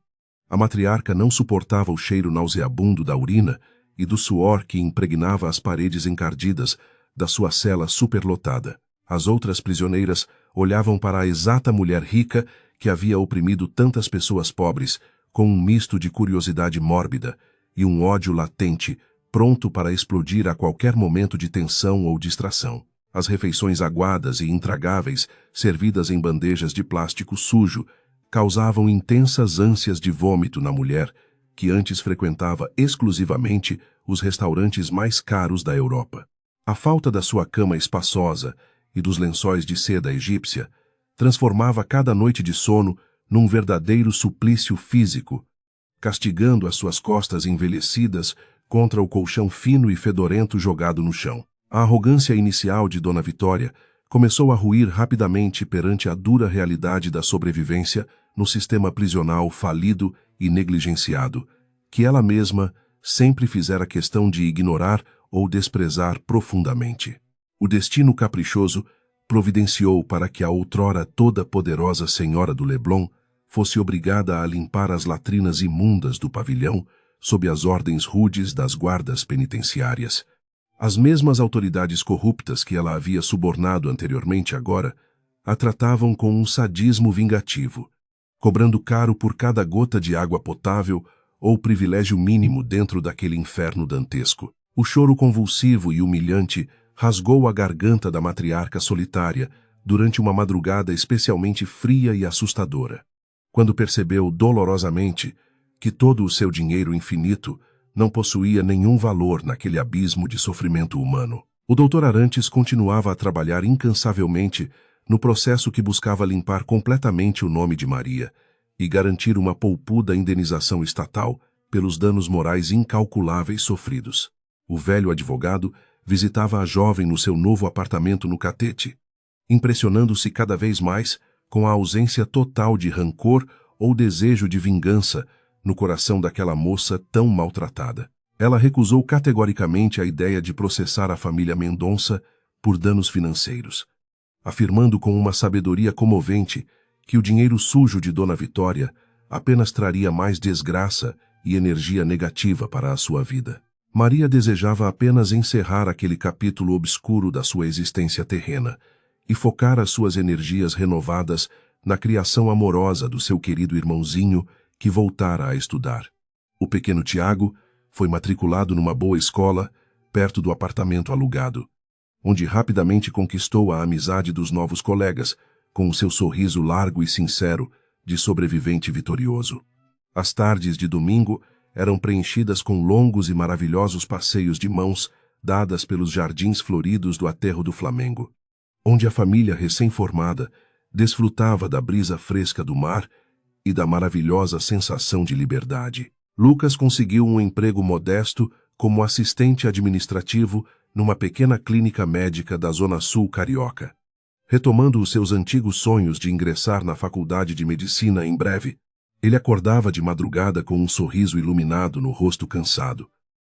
a matriarca não suportava o cheiro nauseabundo da urina e do suor que impregnava as paredes encardidas da sua cela superlotada. As outras prisioneiras olhavam para a exata mulher rica que havia oprimido tantas pessoas pobres, com um misto de curiosidade mórbida e um ódio latente, pronto para explodir a qualquer momento de tensão ou distração. As refeições aguadas e intragáveis, servidas em bandejas de plástico sujo, causavam intensas ânsias de vômito na mulher, que antes frequentava exclusivamente os restaurantes mais caros da Europa. A falta da sua cama espaçosa e dos lençóis de seda egípcia transformava cada noite de sono num verdadeiro suplício físico, castigando as suas costas envelhecidas contra o colchão fino e fedorento jogado no chão. A arrogância inicial de Dona Vitória começou a ruir rapidamente perante a dura realidade da sobrevivência no sistema prisional falido e negligenciado, que ela mesma sempre fizera questão de ignorar ou desprezar profundamente. O destino caprichoso providenciou para que a outrora toda-poderosa senhora do Leblon fosse obrigada a limpar as latrinas imundas do pavilhão sob as ordens rudes das guardas penitenciárias. As mesmas autoridades corruptas que ela havia subornado anteriormente agora a tratavam com um sadismo vingativo, cobrando caro por cada gota de água potável ou privilégio mínimo dentro daquele inferno dantesco. O choro convulsivo e humilhante rasgou a garganta da matriarca solitária durante uma madrugada especialmente fria e assustadora, quando percebeu dolorosamente que todo o seu dinheiro infinito não possuía nenhum valor naquele abismo de sofrimento humano. O Dr. Arantes continuava a trabalhar incansavelmente no processo que buscava limpar completamente o nome de Maria e garantir uma poupuda indenização estatal pelos danos morais incalculáveis sofridos. O velho advogado visitava a jovem no seu novo apartamento no Catete, impressionando-se cada vez mais com a ausência total de rancor ou desejo de vingança no coração daquela moça tão maltratada. Ela recusou categoricamente a ideia de processar a família Mendonça por danos financeiros, afirmando com uma sabedoria comovente que o dinheiro sujo de Dona Vitória apenas traria mais desgraça e energia negativa para a sua vida. Maria desejava apenas encerrar aquele capítulo obscuro da sua existência terrena e focar as suas energias renovadas na criação amorosa do seu querido irmãozinho que voltara a estudar. O pequeno Tiago foi matriculado numa boa escola, perto do apartamento alugado, onde rapidamente conquistou a amizade dos novos colegas, com o seu sorriso largo e sincero de sobrevivente vitorioso. As tardes de domingo eram preenchidas com longos e maravilhosos passeios de mãos dadas pelos jardins floridos do aterro do Flamengo, onde a família recém-formada desfrutava da brisa fresca do mar e da maravilhosa sensação de liberdade. Lucas conseguiu um emprego modesto como assistente administrativo numa pequena clínica médica da Zona Sul carioca. Retomando os seus antigos sonhos de ingressar na faculdade de medicina em breve, ele acordava de madrugada com um sorriso iluminado no rosto cansado,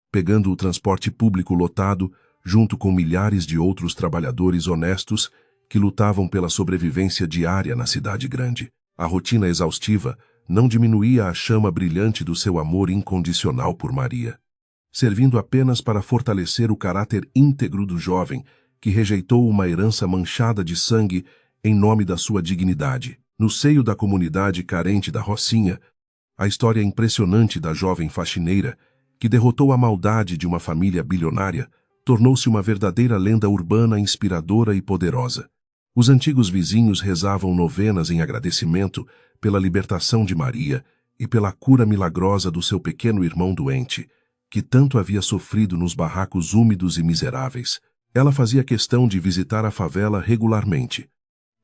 pegando o transporte público lotado junto com milhares de outros trabalhadores honestos que lutavam pela sobrevivência diária na cidade grande. A rotina exaustiva não diminuía a chama brilhante do seu amor incondicional por Maria, servindo apenas para fortalecer o caráter íntegro do jovem que rejeitou uma herança manchada de sangue em nome da sua dignidade. No seio da comunidade carente da Rocinha, a história impressionante da jovem faxineira, que derrotou a maldade de uma família bilionária, tornou-se uma verdadeira lenda urbana inspiradora e poderosa. Os antigos vizinhos rezavam novenas em agradecimento pela libertação de Maria e pela cura milagrosa do seu pequeno irmão doente, que tanto havia sofrido nos barracos úmidos e miseráveis. Ela fazia questão de visitar a favela regularmente,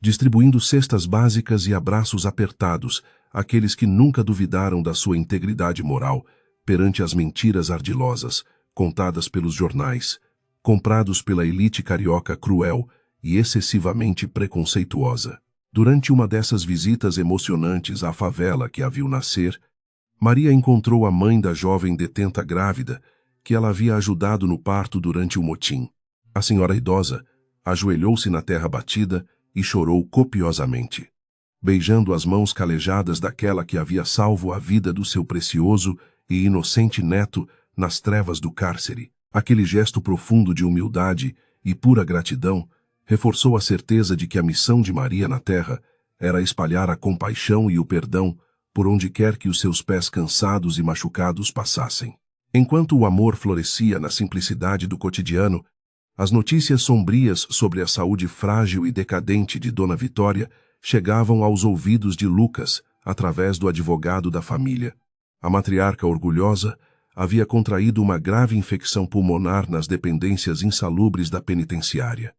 distribuindo cestas básicas e abraços apertados àqueles que nunca duvidaram da sua integridade moral perante as mentiras ardilosas, contadas pelos jornais, comprados pela elite carioca cruel e excessivamente preconceituosa. Durante uma dessas visitas emocionantes à favela que a viu nascer, Maria encontrou a mãe da jovem detenta grávida que ela havia ajudado no parto durante o motim. A senhora idosa ajoelhou-se na terra batida e chorou copiosamente, beijando as mãos calejadas daquela que havia salvo a vida do seu precioso e inocente neto nas trevas do cárcere. Aquele gesto profundo de humildade e pura gratidão reforçou a certeza de que a missão de Maria na terra era espalhar a compaixão e o perdão por onde quer que os seus pés cansados e machucados passassem. Enquanto o amor florescia na simplicidade do cotidiano, as notícias sombrias sobre a saúde frágil e decadente de Dona Vitória chegavam aos ouvidos de Lucas através do advogado da família. A matriarca orgulhosa havia contraído uma grave infecção pulmonar nas dependências insalubres da penitenciária.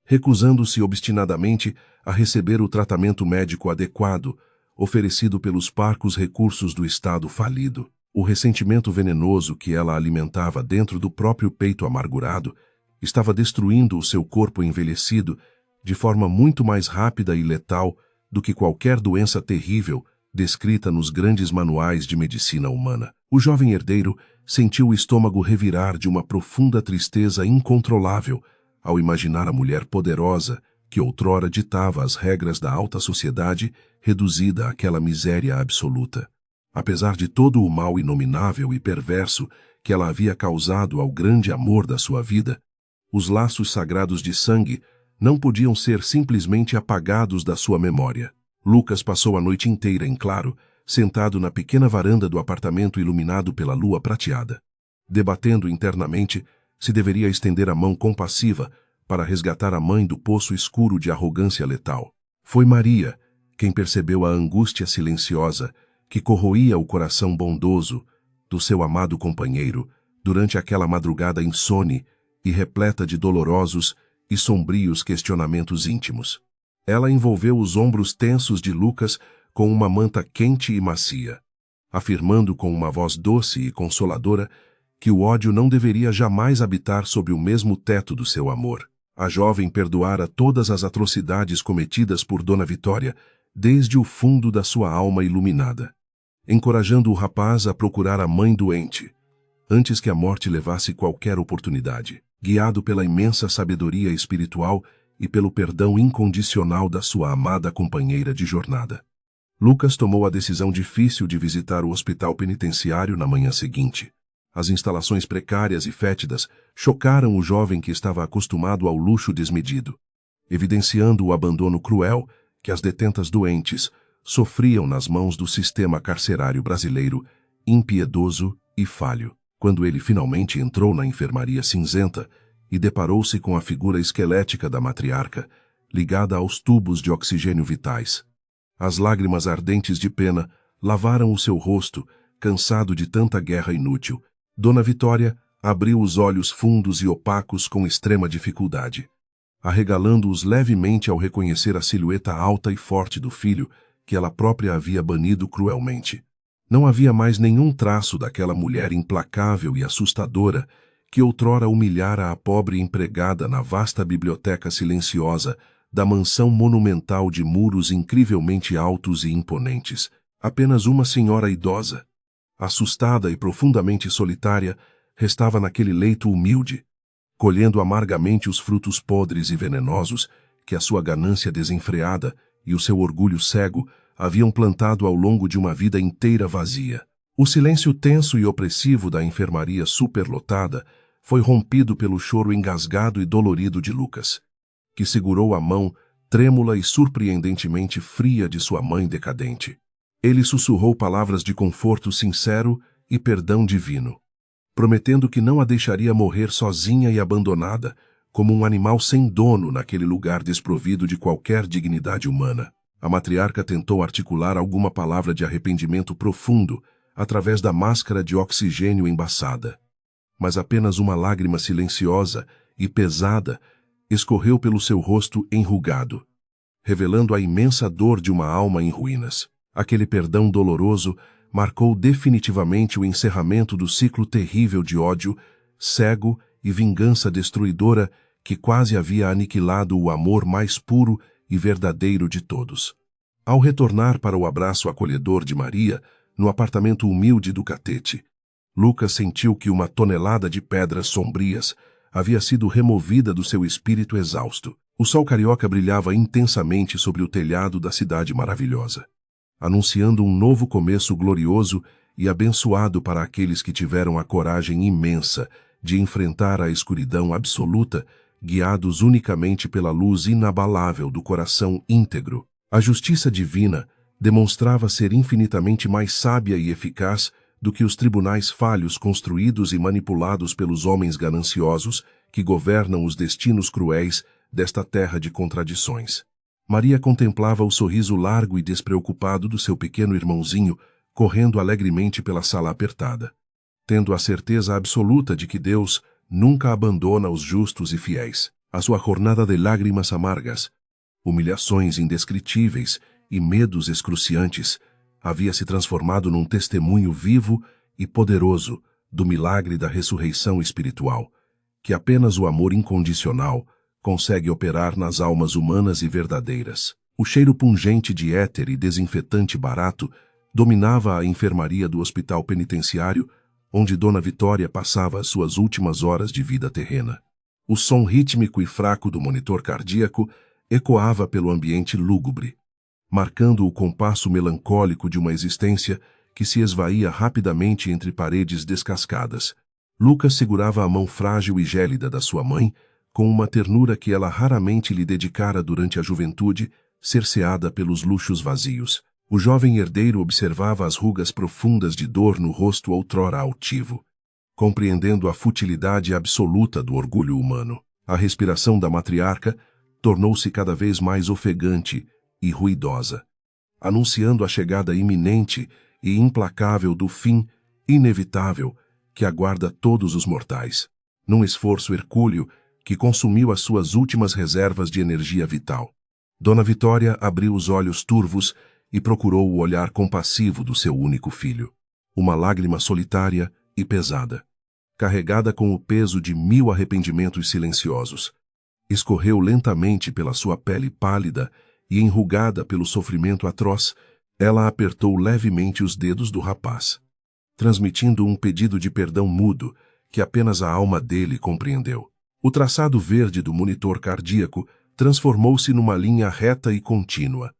Recusando-se obstinadamente a receber o tratamento médico adequado, oferecido pelos parcos recursos do Estado falido, o ressentimento venenoso que ela alimentava dentro do próprio peito amargurado estava destruindo o seu corpo envelhecido de forma muito mais rápida e letal do que qualquer doença terrível descrita nos grandes manuais de medicina humana. O jovem herdeiro sentiu o estômago revirar de uma profunda tristeza incontrolável ao imaginar a mulher poderosa que outrora ditava as regras da alta sociedade reduzida àquela miséria absoluta. Apesar de todo o mal inominável e perverso que ela havia causado ao grande amor da sua vida, os laços sagrados de sangue não podiam ser simplesmente apagados da sua memória. Lucas passou a noite inteira em claro, sentado na pequena varanda do apartamento iluminado pela lua prateada, debatendo internamente se deveria estender a mão compassiva para resgatar a mãe do poço escuro de arrogância letal. Foi Maria quem percebeu a angústia silenciosa que corroía o coração bondoso do seu amado companheiro durante aquela madrugada insone e repleta de dolorosos e sombrios questionamentos íntimos. Ela envolveu os ombros tensos de Lucas com uma manta quente e macia, afirmando com uma voz doce e consoladora que o ódio não deveria jamais habitar sob o mesmo teto do seu amor. A jovem perdoara todas as atrocidades cometidas por Dona Vitória desde o fundo da sua alma iluminada, encorajando o rapaz a procurar a mãe doente, antes que a morte levasse qualquer oportunidade. Guiado pela imensa sabedoria espiritual e pelo perdão incondicional da sua amada companheira de jornada, Lucas tomou a decisão difícil de visitar o hospital penitenciário na manhã seguinte. As instalações precárias e fétidas chocaram o jovem que estava acostumado ao luxo desmedido, evidenciando o abandono cruel que as detentas doentes sofriam nas mãos do sistema carcerário brasileiro, impiedoso e falho. Quando ele finalmente entrou na enfermaria cinzenta e deparou-se com a figura esquelética da matriarca, ligada aos tubos de oxigênio vitais, as lágrimas ardentes de pena lavaram o seu rosto, cansado de tanta guerra inútil. Dona Vitória abriu os olhos fundos e opacos com extrema dificuldade, arregalando-os levemente ao reconhecer a silhueta alta e forte do filho que ela própria havia banido cruelmente. Não havia mais nenhum traço daquela mulher implacável e assustadora que outrora humilhara a pobre empregada na vasta biblioteca silenciosa da mansão monumental de muros incrivelmente altos e imponentes. Apenas uma senhora idosa, assustada e profundamente solitária, restava naquele leito humilde, colhendo amargamente os frutos podres e venenosos que a sua ganância desenfreada e o seu orgulho cego haviam plantado ao longo de uma vida inteira vazia. O silêncio tenso e opressivo da enfermaria superlotada foi rompido pelo choro engasgado e dolorido de Lucas, que segurou a mão trêmula e surpreendentemente fria de sua mãe decadente. Ele sussurrou palavras de conforto sincero e perdão divino, prometendo que não a deixaria morrer sozinha e abandonada, como um animal sem dono naquele lugar desprovido de qualquer dignidade humana. A matriarca tentou articular alguma palavra de arrependimento profundo através da máscara de oxigênio embaçada, mas apenas uma lágrima silenciosa e pesada escorreu pelo seu rosto enrugado, revelando a imensa dor de uma alma em ruínas. Aquele perdão doloroso marcou definitivamente o encerramento do ciclo terrível de ódio, cego e vingança destruidora que quase havia aniquilado o amor mais puro e verdadeiro de todos. Ao retornar para o abraço acolhedor de Maria, no apartamento humilde do Catete, Lucas sentiu que uma tonelada de pedras sombrias havia sido removida do seu espírito exausto. O sol carioca brilhava intensamente sobre o telhado da cidade maravilhosa, anunciando um novo começo glorioso e abençoado para aqueles que tiveram a coragem imensa de enfrentar a escuridão absoluta guiados unicamente pela luz inabalável do coração íntegro. A justiça divina demonstrava ser infinitamente mais sábia e eficaz do que os tribunais falhos construídos e manipulados pelos homens gananciosos que governam os destinos cruéis desta terra de contradições. Maria contemplava o sorriso largo e despreocupado do seu pequeno irmãozinho, correndo alegremente pela sala apertada, tendo a certeza absoluta de que Deus nunca abandona os justos e fiéis. A sua jornada de lágrimas amargas, humilhações indescritíveis e medos excruciantes havia se transformado num testemunho vivo e poderoso do milagre da ressurreição espiritual, que apenas o amor incondicional consegue operar nas almas humanas e verdadeiras. O cheiro pungente de éter e desinfetante barato dominava a enfermaria do hospital penitenciário, onde Dona Vitória passava as suas últimas horas de vida terrena. O som rítmico e fraco do monitor cardíaco ecoava pelo ambiente lúgubre, marcando o compasso melancólico de uma existência que se esvaía rapidamente entre paredes descascadas. Lucas segurava a mão frágil e gélida da sua mãe, com uma ternura que ela raramente lhe dedicara durante a juventude, cerceada pelos luxos vazios. O jovem herdeiro observava as rugas profundas de dor no rosto outrora altivo, compreendendo a futilidade absoluta do orgulho humano. A respiração da matriarca tornou-se cada vez mais ofegante e ruidosa, anunciando a chegada iminente e implacável do fim inevitável que aguarda todos os mortais, num esforço hercúleo que consumiu as suas últimas reservas de energia vital. Dona Vitória abriu os olhos turvos e procurou o olhar compassivo do seu único filho. Uma lágrima solitária e pesada, carregada com o peso de 1000 arrependimentos silenciosos, escorreu lentamente pela sua pele pálida e enrugada pelo sofrimento atroz. Ela apertou levemente os dedos do rapaz, transmitindo um pedido de perdão mudo que apenas a alma dele compreendeu. O traçado verde do monitor cardíaco transformou-se numa linha reta e contínua,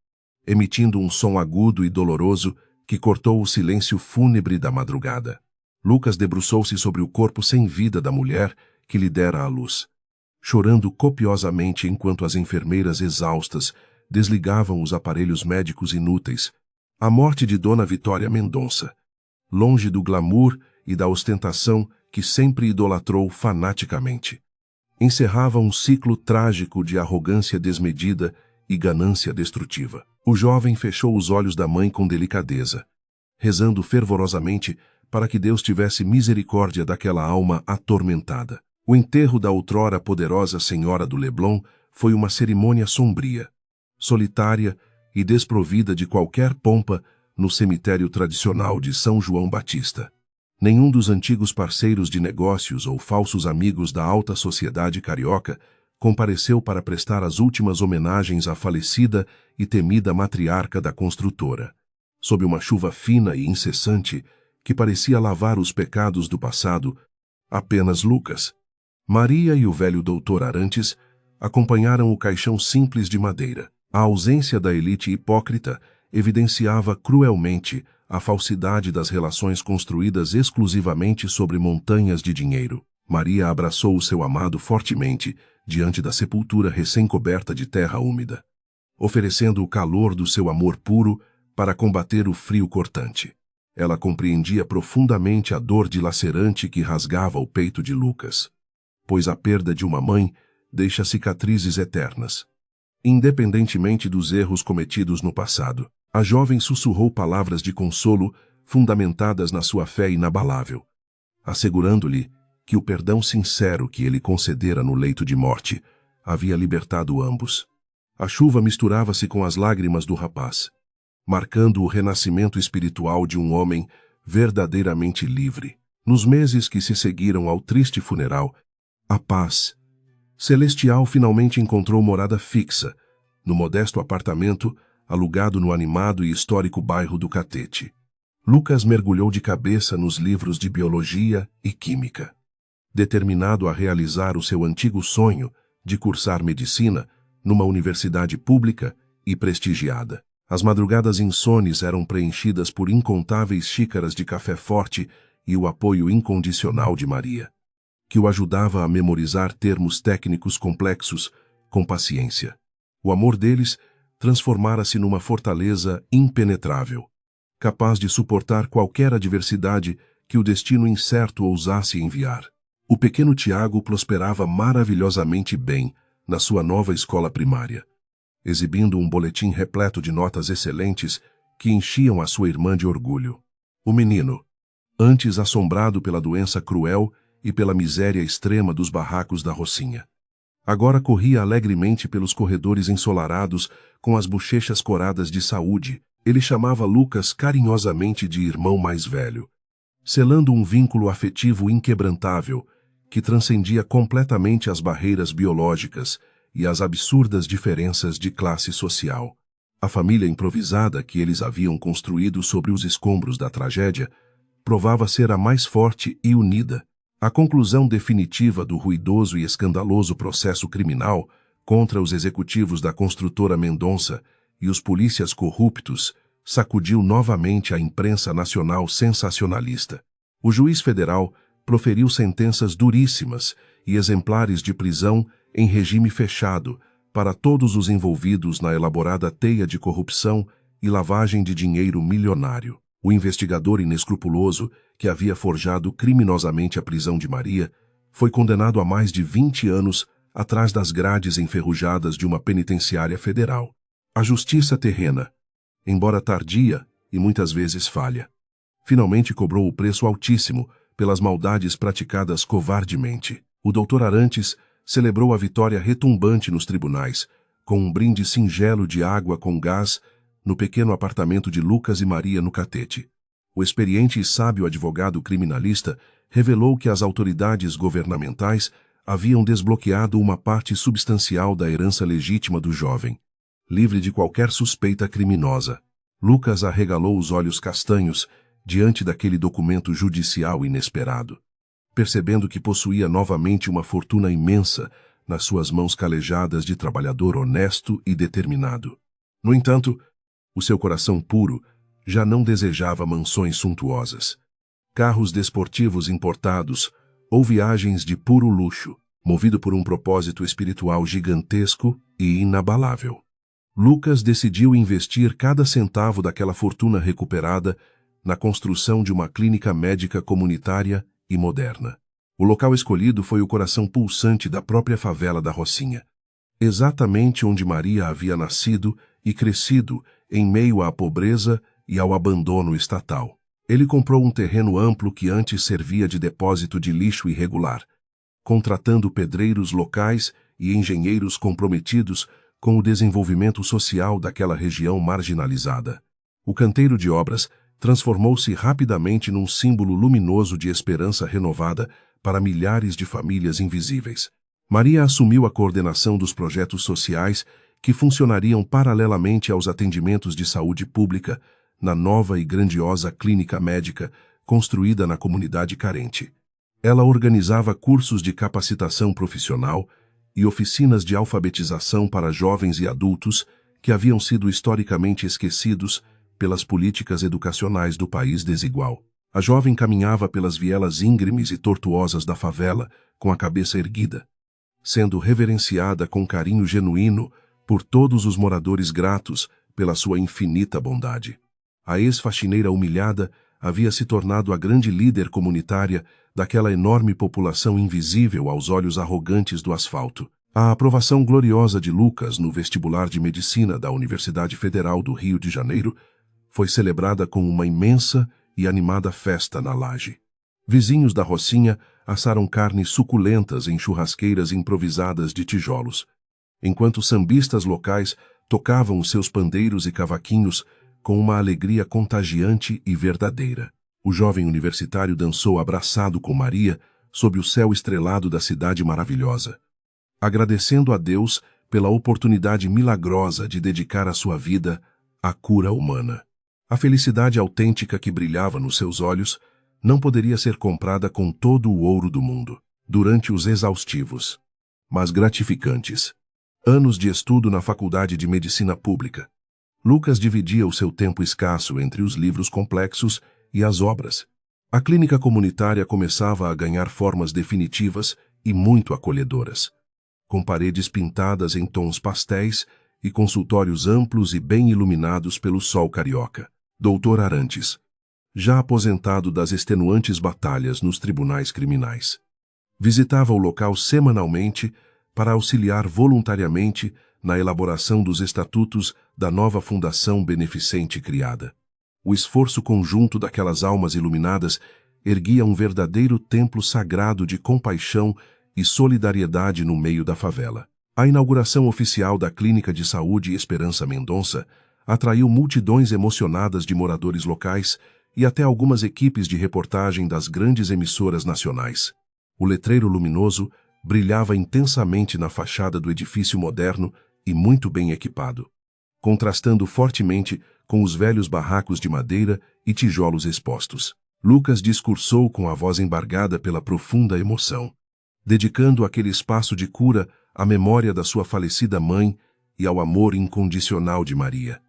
emitindo um som agudo e doloroso que cortou o silêncio fúnebre da madrugada. Lucas debruçou-se sobre o corpo sem vida da mulher que lhe dera à luz, chorando copiosamente enquanto as enfermeiras exaustas desligavam os aparelhos médicos inúteis. A morte de Dona Vitória Mendonça, longe do glamour e da ostentação que sempre idolatrou fanaticamente, encerrava um ciclo trágico de arrogância desmedida e ganância destrutiva. O jovem fechou os olhos da mãe com delicadeza, rezando fervorosamente para que Deus tivesse misericórdia daquela alma atormentada. O enterro da outrora poderosa Senhora do Leblon foi uma cerimônia sombria, solitária e desprovida de qualquer pompa no cemitério tradicional de São João Batista. Nenhum dos antigos parceiros de negócios ou falsos amigos da alta sociedade carioca compareceu para prestar as últimas homenagens à falecida e temida matriarca da construtora. Sob uma chuva fina e incessante que parecia lavar os pecados do passado, apenas Lucas, Maria e o velho doutor Arantes acompanharam o caixão simples de madeira. A ausência da elite hipócrita evidenciava cruelmente a falsidade das relações construídas exclusivamente sobre montanhas de dinheiro. Maria abraçou o seu amado fortemente diante da sepultura recém-coberta de terra úmida, oferecendo o calor do seu amor puro para combater o frio cortante. Ela compreendia profundamente a dor dilacerante que rasgava o peito de Lucas, pois a perda de uma mãe deixa cicatrizes eternas, independentemente dos erros cometidos no passado. A jovem sussurrou palavras de consolo fundamentadas na sua fé inabalável, assegurando-lhe que o perdão sincero que ele concedera no leito de morte havia libertado ambos. A chuva misturava-se com as lágrimas do rapaz, marcando o renascimento espiritual de um homem verdadeiramente livre. Nos meses que se seguiram ao triste funeral, a paz celestial finalmente encontrou morada fixa, no modesto apartamento alugado no animado e histórico bairro do Catete. Lucas mergulhou de cabeça nos livros de biologia e química, determinado a realizar o seu antigo sonho de cursar medicina numa universidade pública e prestigiada. As madrugadas insones eram preenchidas por incontáveis xícaras de café forte e o apoio incondicional de Maria, que o ajudava a memorizar termos técnicos complexos com paciência. O amor deles transformara-se numa fortaleza impenetrável, capaz de suportar qualquer adversidade que o destino incerto ousasse enviar. O pequeno Tiago prosperava maravilhosamente bem na sua nova escola primária, exibindo um boletim repleto de notas excelentes que enchiam a sua irmã de orgulho. O menino, antes assombrado pela doença cruel e pela miséria extrema dos barracos da Rocinha, agora corria alegremente pelos corredores ensolarados com as bochechas coradas de saúde. Ele chamava Lucas carinhosamente de irmão mais velho, selando um vínculo afetivo inquebrantável que transcendia completamente as barreiras biológicas e as absurdas diferenças de classe social. A família improvisada que eles haviam construído sobre os escombros da tragédia provava ser a mais forte e unida. A conclusão definitiva do ruidoso e escandaloso processo criminal contra os executivos da construtora Mendonça e os polícias corruptos sacudiu novamente a imprensa nacional sensacionalista. O juiz federal proferiu sentenças duríssimas e exemplares de prisão em regime fechado para todos os envolvidos na elaborada teia de corrupção e lavagem de dinheiro milionário. O investigador inescrupuloso, que havia forjado criminosamente a prisão de Maria, foi condenado a mais de 20 anos atrás das grades enferrujadas de uma penitenciária federal. A justiça terrena, embora tardia e muitas vezes falha, finalmente cobrou o preço altíssimo pelas maldades praticadas covardemente. O Dr. Arantes celebrou a vitória retumbante nos tribunais, com um brinde singelo de água com gás no pequeno apartamento de Lucas e Maria no Catete. O experiente e sábio advogado criminalista revelou que as autoridades governamentais haviam desbloqueado uma parte substancial da herança legítima do jovem, livre de qualquer suspeita criminosa. Lucas arregalou os olhos castanhos diante daquele documento judicial inesperado, percebendo que possuía novamente uma fortuna imensa nas suas mãos calejadas de trabalhador honesto e determinado. No entanto, o seu coração puro já não desejava mansões suntuosas, carros desportivos importados ou viagens de puro luxo, movido por um propósito espiritual gigantesco e inabalável. Lucas decidiu investir cada centavo daquela fortuna recuperada na construção de uma clínica médica comunitária e moderna. O local escolhido foi o coração pulsante da própria favela da Rocinha, exatamente onde Maria havia nascido e crescido em meio à pobreza e ao abandono estatal. Ele comprou um terreno amplo que antes servia de depósito de lixo irregular, contratando pedreiros locais e engenheiros comprometidos com o desenvolvimento social daquela região marginalizada. O canteiro de obras transformou-se rapidamente num símbolo luminoso de esperança renovada para milhares de famílias invisíveis. Maria assumiu a coordenação dos projetos sociais que funcionariam paralelamente aos atendimentos de saúde pública na nova e grandiosa clínica médica construída na comunidade carente. Ela organizava cursos de capacitação profissional e oficinas de alfabetização para jovens e adultos que haviam sido historicamente esquecidos pelas políticas educacionais do país desigual. A jovem caminhava pelas vielas íngremes e tortuosas da favela com a cabeça erguida, sendo reverenciada com carinho genuíno por todos os moradores gratos pela sua infinita bondade. A ex-faxineira humilhada havia se tornado a grande líder comunitária daquela enorme população invisível aos olhos arrogantes do asfalto. A aprovação gloriosa de Lucas no vestibular de medicina da Universidade Federal do Rio de Janeiro foi celebrada com uma imensa e animada festa na laje. Vizinhos da Rocinha assaram carnes suculentas em churrasqueiras improvisadas de tijolos, enquanto sambistas locais tocavam os seus pandeiros e cavaquinhos com uma alegria contagiante e verdadeira. O jovem universitário dançou abraçado com Maria sob o céu estrelado da cidade maravilhosa, agradecendo a Deus pela oportunidade milagrosa de dedicar a sua vida à cura humana. A felicidade autêntica que brilhava nos seus olhos não poderia ser comprada com todo o ouro do mundo. Durante os exaustivos, mas gratificantes anos de estudo na Faculdade de Medicina Pública, Lucas dividia o seu tempo escasso entre os livros complexos e as obras, A clínica comunitária começava a ganhar formas definitivas e muito acolhedoras, com paredes pintadas em tons pastéis e consultórios amplos e bem iluminados pelo sol carioca. Dr. Arantes, já aposentado das extenuantes batalhas nos tribunais criminais, visitava o local semanalmente para auxiliar voluntariamente na elaboração dos estatutos da nova fundação beneficente criada. O esforço conjunto daquelas almas iluminadas erguia um verdadeiro templo sagrado de compaixão e solidariedade no meio da favela. A inauguração oficial da Clínica de Saúde Esperança Mendonça atraiu multidões emocionadas de moradores locais e até algumas equipes de reportagem das grandes emissoras nacionais. O letreiro luminoso brilhava intensamente na fachada do edifício moderno e muito bem equipado, contrastando fortemente com os velhos barracos de madeira e tijolos expostos. Lucas discursou com a voz embargada pela profunda emoção, dedicando aquele espaço de cura à memória da sua falecida mãe e ao amor incondicional de Maria.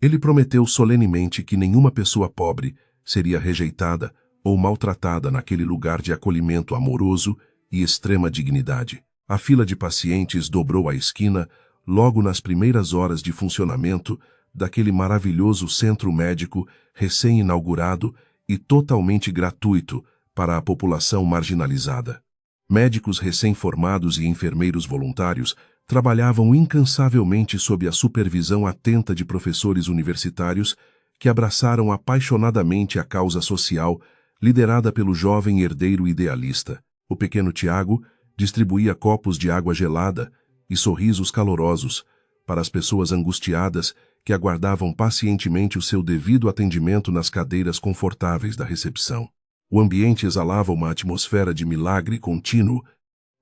Ele prometeu solenemente que nenhuma pessoa pobre seria rejeitada ou maltratada naquele lugar de acolhimento amoroso e extrema dignidade. A fila de pacientes dobrou a esquina logo nas primeiras horas de funcionamento daquele maravilhoso centro médico recém-inaugurado e totalmente gratuito para a população marginalizada. Médicos recém-formados e enfermeiros voluntários trabalhavam incansavelmente sob a supervisão atenta de professores universitários que abraçaram apaixonadamente a causa social liderada pelo jovem herdeiro idealista. O pequeno Tiago distribuía copos de água gelada e sorrisos calorosos para as pessoas angustiadas que aguardavam pacientemente o seu devido atendimento nas cadeiras confortáveis da recepção. O ambiente exalava uma atmosfera de milagre contínuo,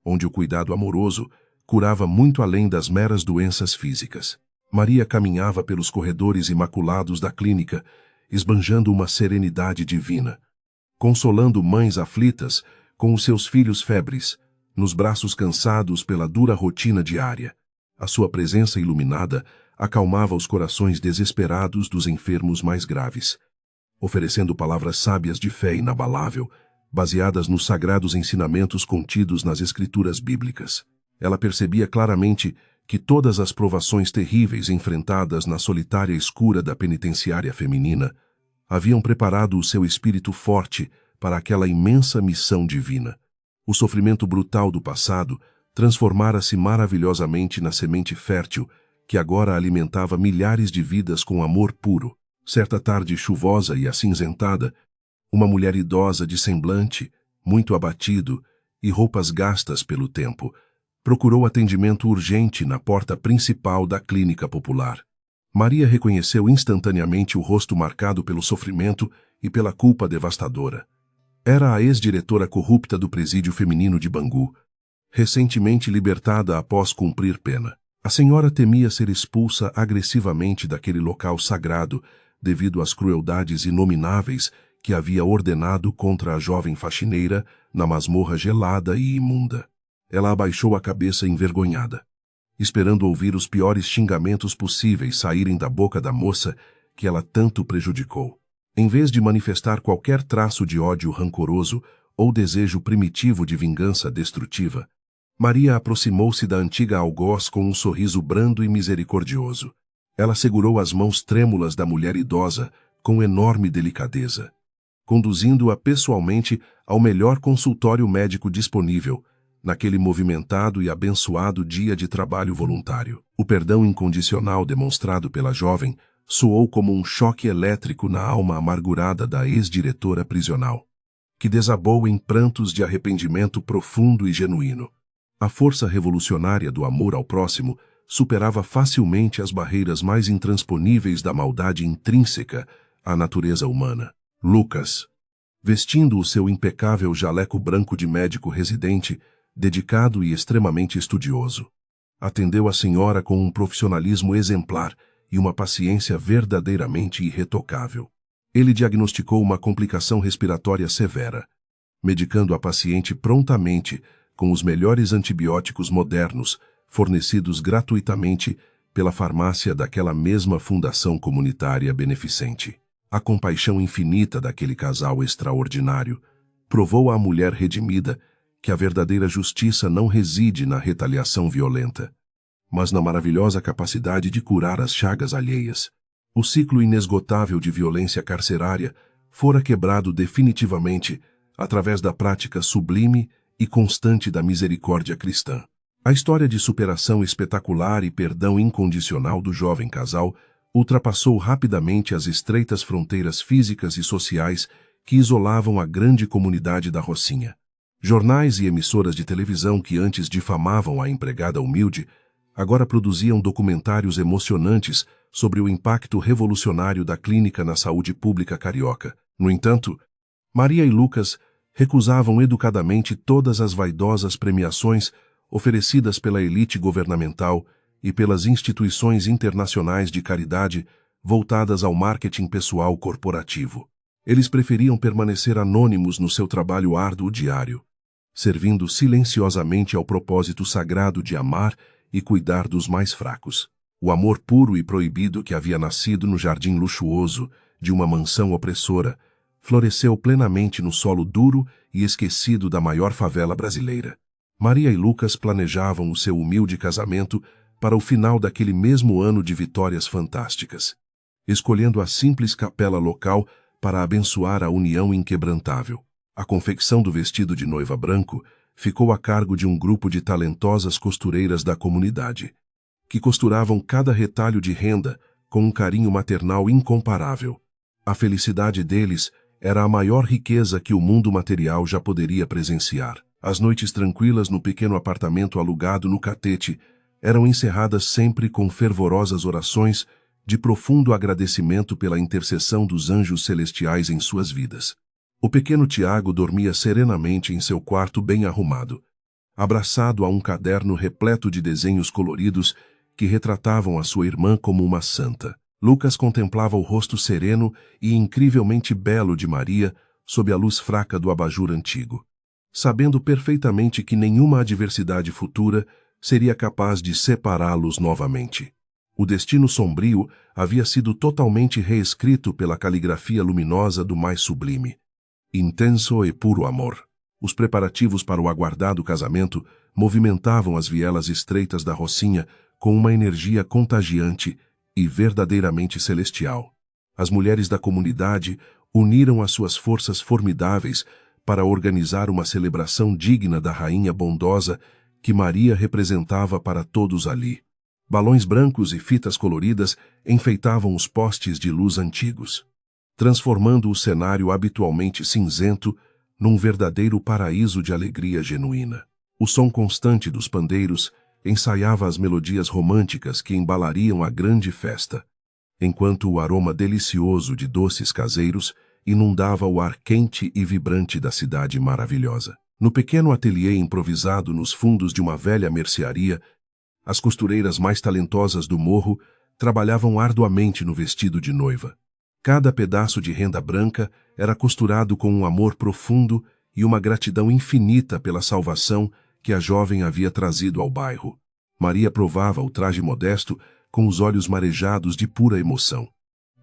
onde o cuidado amoroso curava muito além das meras doenças físicas. Maria caminhava pelos corredores imaculados da clínica, esbanjando uma serenidade divina, consolando mães aflitas com os seus filhos febres, nos braços cansados pela dura rotina diária. A sua presença iluminada acalmava os corações desesperados dos enfermos mais graves, oferecendo palavras sábias de fé inabalável, baseadas nos sagrados ensinamentos contidos nas escrituras bíblicas. Ela percebia claramente que todas as provações terríveis enfrentadas na solitária escura da penitenciária feminina haviam preparado o seu espírito forte para aquela imensa missão divina. O sofrimento brutal do passado transformara-se maravilhosamente na semente fértil que agora alimentava milhares de vidas com amor puro. Certa tarde chuvosa e acinzentada, uma mulher idosa de semblante, muito abatido e roupas gastas pelo tempo, procurou atendimento urgente na porta principal da clínica popular. Maria reconheceu instantaneamente o rosto marcado pelo sofrimento e pela culpa devastadora. Era a ex-diretora corrupta do presídio feminino de Bangu, recentemente libertada após cumprir pena. A senhora temia ser expulsa agressivamente daquele local sagrado devido às crueldades inomináveis que havia ordenado contra a jovem faxineira na masmorra gelada e imunda. Ela abaixou a cabeça envergonhada, esperando ouvir os piores xingamentos possíveis saírem da boca da moça que ela tanto prejudicou. Em vez de manifestar qualquer traço de ódio rancoroso ou desejo primitivo de vingança destrutiva, Maria aproximou-se da antiga algoz com um sorriso brando e misericordioso. Ela segurou as mãos trêmulas da mulher idosa com enorme delicadeza, conduzindo-a pessoalmente ao melhor consultório médico disponível, naquele movimentado e abençoado dia de trabalho voluntário. O perdão incondicional demonstrado pela jovem soou como um choque elétrico na alma amargurada da ex-diretora prisional, que desabou em prantos de arrependimento profundo e genuíno. A força revolucionária do amor ao próximo superava facilmente as barreiras mais intransponíveis da maldade intrínseca à natureza humana. Lucas, vestindo o seu impecável jaleco branco de médico residente, dedicado e extremamente estudioso, atendeu a senhora com um profissionalismo exemplar e uma paciência verdadeiramente irretocável. Ele diagnosticou uma complicação respiratória severa, medicando a paciente prontamente com os melhores antibióticos modernos, fornecidos gratuitamente pela farmácia daquela mesma fundação comunitária beneficente. A compaixão infinita daquele casal extraordinário provou à mulher redimida que a verdadeira justiça não reside na retaliação violenta, mas na maravilhosa capacidade de curar as chagas alheias. O ciclo inesgotável de violência carcerária fora quebrado definitivamente através da prática sublime e constante da misericórdia cristã. A história de superação espetacular e perdão incondicional do jovem casal ultrapassou rapidamente as estreitas fronteiras físicas e sociais que isolavam a grande comunidade da Rocinha. Jornais e emissoras de televisão que antes difamavam a empregada humilde, agora produziam documentários emocionantes sobre o impacto revolucionário da clínica na saúde pública carioca. No entanto, Maria e Lucas recusavam educadamente todas as vaidosas premiações oferecidas pela elite governamental e pelas instituições internacionais de caridade voltadas ao marketing pessoal corporativo. Eles preferiam permanecer anônimos no seu trabalho árduo diário, servindo silenciosamente ao propósito sagrado de amar e cuidar dos mais fracos. O amor puro e proibido que havia nascido no jardim luxuoso de uma mansão opressora floresceu plenamente no solo duro e esquecido da maior favela brasileira. Maria e Lucas planejavam o seu humilde casamento para o final daquele mesmo ano de vitórias fantásticas, escolhendo a simples capela local para abençoar a união inquebrantável. A confecção do vestido de noiva branco ficou a cargo de um grupo de talentosas costureiras da comunidade, que costuravam cada retalho de renda com um carinho maternal incomparável. A felicidade deles era a maior riqueza que o mundo material já poderia presenciar. As noites tranquilas no pequeno apartamento alugado no Catete eram encerradas sempre com fervorosas orações de profundo agradecimento pela intercessão dos anjos celestiais em suas vidas. O pequeno Tiago dormia serenamente em seu quarto bem arrumado, abraçado a um caderno repleto de desenhos coloridos que retratavam a sua irmã como uma santa. Lucas contemplava o rosto sereno e incrivelmente belo de Maria sob a luz fraca do abajur antigo, sabendo perfeitamente que nenhuma adversidade futura seria capaz de separá-los novamente. O destino sombrio havia sido totalmente reescrito pela caligrafia luminosa do mais sublime, intenso e puro amor. Os preparativos para o aguardado casamento movimentavam as vielas estreitas da Rocinha com uma energia contagiante e verdadeiramente celestial. As mulheres da comunidade uniram as suas forças formidáveis para organizar uma celebração digna da rainha bondosa que Maria representava para todos ali. Balões brancos e fitas coloridas enfeitavam os postes de luz antigos, transformando o cenário habitualmente cinzento num verdadeiro paraíso de alegria genuína. O som constante dos pandeiros ensaiava as melodias românticas que embalariam a grande festa, enquanto o aroma delicioso de doces caseiros inundava o ar quente e vibrante da cidade maravilhosa. No pequeno ateliê improvisado nos fundos de uma velha mercearia, as costureiras mais talentosas do morro trabalhavam arduamente no vestido de noiva. Cada pedaço de renda branca era costurado com um amor profundo e uma gratidão infinita pela salvação que a jovem havia trazido ao bairro. Maria provava o traje modesto com os olhos marejados de pura emoção,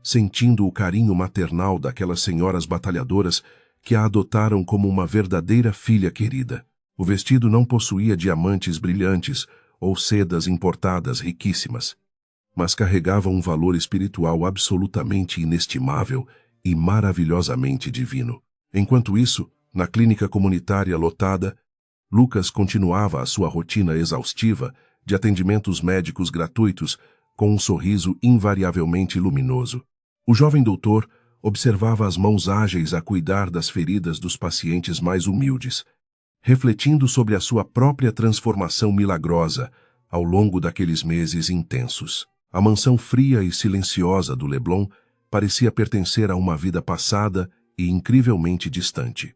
sentindo o carinho maternal daquelas senhoras batalhadoras que a adotaram como uma verdadeira filha querida. O vestido não possuía diamantes brilhantes ou sedas importadas riquíssimas, mas carregava um valor espiritual absolutamente inestimável e maravilhosamente divino. Enquanto isso, na clínica comunitária lotada, Lucas continuava a sua rotina exaustiva de atendimentos médicos gratuitos com um sorriso invariavelmente luminoso. O jovem doutor observava as mãos ágeis a cuidar das feridas dos pacientes mais humildes, refletindo sobre a sua própria transformação milagrosa ao longo daqueles meses intensos. A mansão fria e silenciosa do Leblon parecia pertencer a uma vida passada e incrivelmente distante,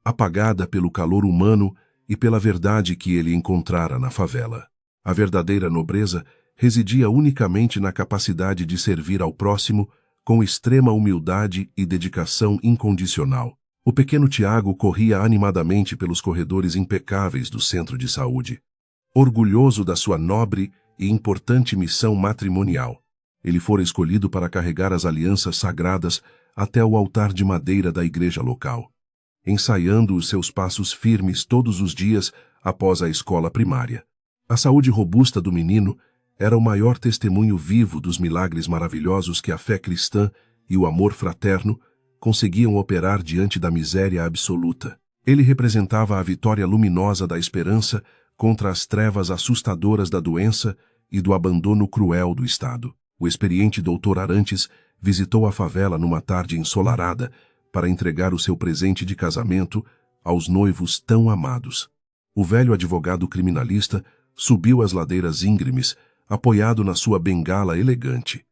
apagada pelo calor humano e pela verdade que ele encontrara na favela. A verdadeira nobreza residia unicamente na capacidade de servir ao próximo com extrema humildade e dedicação incondicional. O pequeno Tiago corria animadamente pelos corredores impecáveis do centro de saúde, orgulhoso da sua nobre e importante missão matrimonial. Ele fora escolhido para carregar as alianças sagradas até o altar de madeira da igreja local, ensaiando os seus passos firmes todos os dias após a escola primária. A saúde robusta do menino era o maior testemunho vivo dos milagres maravilhosos que a fé cristã e o amor fraterno conseguiam operar diante da miséria absoluta. Ele representava a vitória luminosa da esperança contra as trevas assustadoras da doença e do abandono cruel do Estado. O experiente Dr. Arantes visitou a favela numa tarde ensolarada para entregar o seu presente de casamento aos noivos tão amados. O velho advogado criminalista subiu as ladeiras íngremes, apoiado na sua bengala elegante,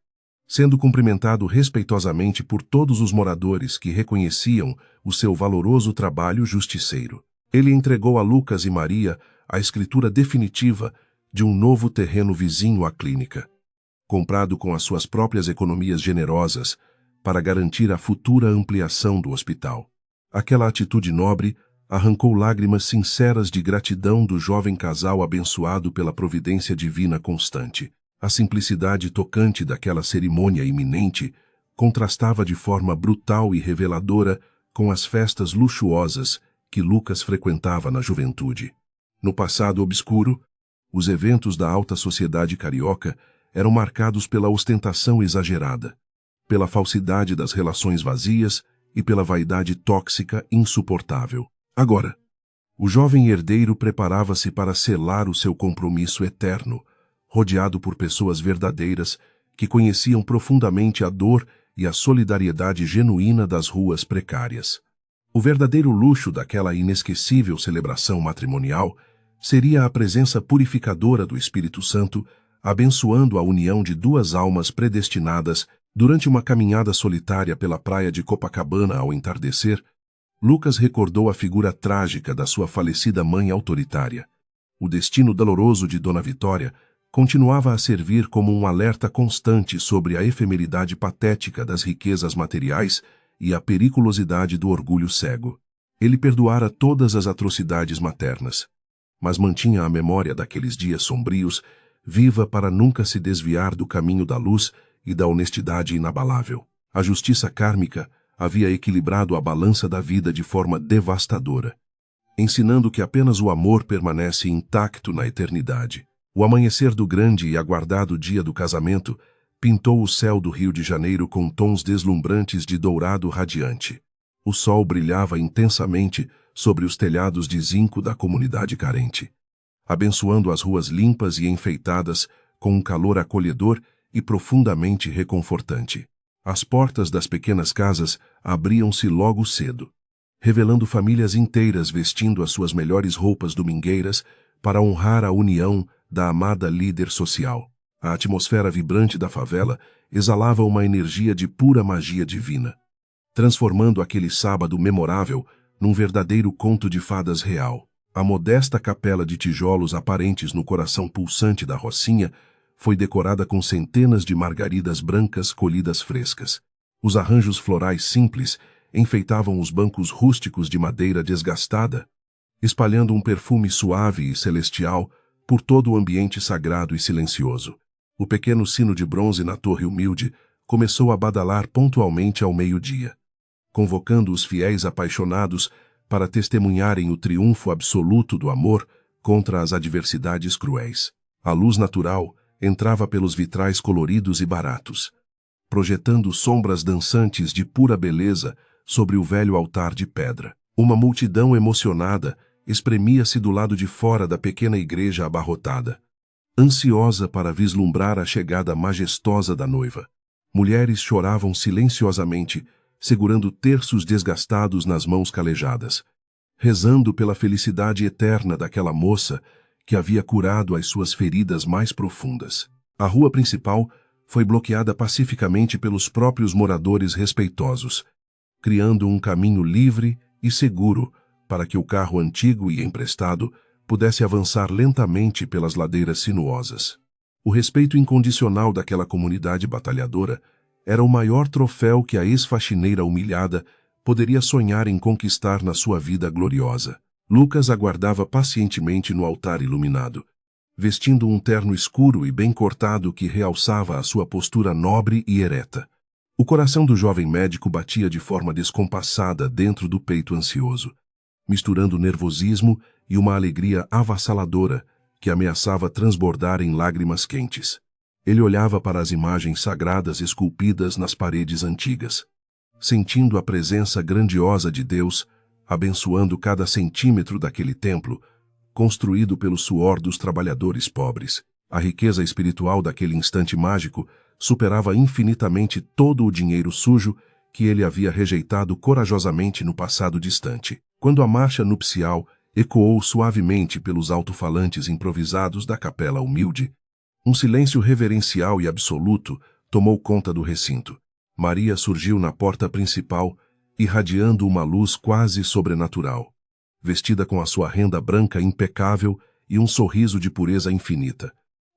sendo cumprimentado respeitosamente por todos os moradores que reconheciam o seu valoroso trabalho justiceiro. Ele entregou a Lucas e Maria a escritura definitiva de um novo terreno vizinho à clínica, comprado com as suas próprias economias generosas para garantir a futura ampliação do hospital. Aquela atitude nobre arrancou lágrimas sinceras de gratidão do jovem casal abençoado pela providência divina constante. A simplicidade tocante daquela cerimônia iminente contrastava de forma brutal e reveladora com as festas luxuosas que Lucas frequentava na juventude. No passado obscuro, os eventos da alta sociedade carioca eram marcados pela ostentação exagerada, pela falsidade das relações vazias e pela vaidade tóxica insuportável. Agora, o jovem herdeiro preparava-se para selar o seu compromisso eterno, rodeado por pessoas verdadeiras que conheciam profundamente a dor e a solidariedade genuína das ruas precárias. O verdadeiro luxo daquela inesquecível celebração matrimonial seria a presença purificadora do Espírito Santo, abençoando a união de duas almas predestinadas. Durante uma caminhada solitária pela praia de Copacabana ao entardecer, Lucas recordou a figura trágica da sua falecida mãe autoritária. O destino doloroso de Dona Vitória continuava a servir como um alerta constante sobre a efemeridade patética das riquezas materiais e a periculosidade do orgulho cego. Ele perdoara todas as atrocidades maternas, mas mantinha a memória daqueles dias sombrios viva para nunca se desviar do caminho da luz e da honestidade inabalável. A justiça kármica havia equilibrado a balança da vida de forma devastadora, ensinando que apenas o amor permanece intacto na eternidade. O amanhecer do grande e aguardado dia do casamento pintou o céu do Rio de Janeiro com tons deslumbrantes de dourado radiante. O sol brilhava intensamente sobre os telhados de zinco da comunidade carente, abençoando as ruas limpas e enfeitadas com um calor acolhedor e profundamente reconfortante. As portas das pequenas casas abriam-se logo cedo, revelando famílias inteiras vestindo as suas melhores roupas domingueiras para honrar a união da amada líder social. A atmosfera vibrante da favela exalava uma energia de pura magia divina, transformando aquele sábado memorável num verdadeiro conto de fadas real. A modesta capela de tijolos aparentes no coração pulsante da Rocinha foi decorada com centenas de margaridas brancas colhidas frescas. Os arranjos florais simples enfeitavam os bancos rústicos de madeira desgastada, espalhando um perfume suave e celestial por todo o ambiente sagrado e silencioso. O pequeno sino de bronze na torre humilde começou a badalar pontualmente ao meio-dia, convocando os fiéis apaixonados para testemunharem o triunfo absoluto do amor contra as adversidades cruéis. A luz natural entrava pelos vitrais coloridos e baratos, projetando sombras dançantes de pura beleza sobre o velho altar de pedra. Uma multidão emocionada espremia-se do lado de fora da pequena igreja abarrotada, ansiosa para vislumbrar a chegada majestosa da noiva. Mulheres choravam silenciosamente, segurando terços desgastados nas mãos calejadas, rezando pela felicidade eterna daquela moça que havia curado as suas feridas mais profundas. A rua principal foi bloqueada pacificamente pelos próprios moradores respeitosos, criando um caminho livre e seguro para que o carro antigo e emprestado pudesse avançar lentamente pelas ladeiras sinuosas. O respeito incondicional daquela comunidade batalhadora era o maior troféu que a ex-faxineira humilhada poderia sonhar em conquistar na sua vida gloriosa. Lucas aguardava pacientemente no altar iluminado, vestindo um terno escuro e bem cortado que realçava a sua postura nobre e ereta. O coração do jovem médico batia de forma descompassada dentro do peito ansioso, misturando nervosismo e uma alegria avassaladora que ameaçava transbordar em lágrimas quentes. Ele olhava para as imagens sagradas esculpidas nas paredes antigas, sentindo a presença grandiosa de Deus, abençoando cada centímetro daquele templo, construído pelo suor dos trabalhadores pobres. A riqueza espiritual daquele instante mágico superava infinitamente todo o dinheiro sujo que ele havia rejeitado corajosamente no passado distante. Quando a marcha nupcial ecoou suavemente pelos alto-falantes improvisados da capela humilde, um silêncio reverencial e absoluto tomou conta do recinto. Maria surgiu na porta principal, irradiando uma luz quase sobrenatural, vestida com a sua renda branca impecável e um sorriso de pureza infinita.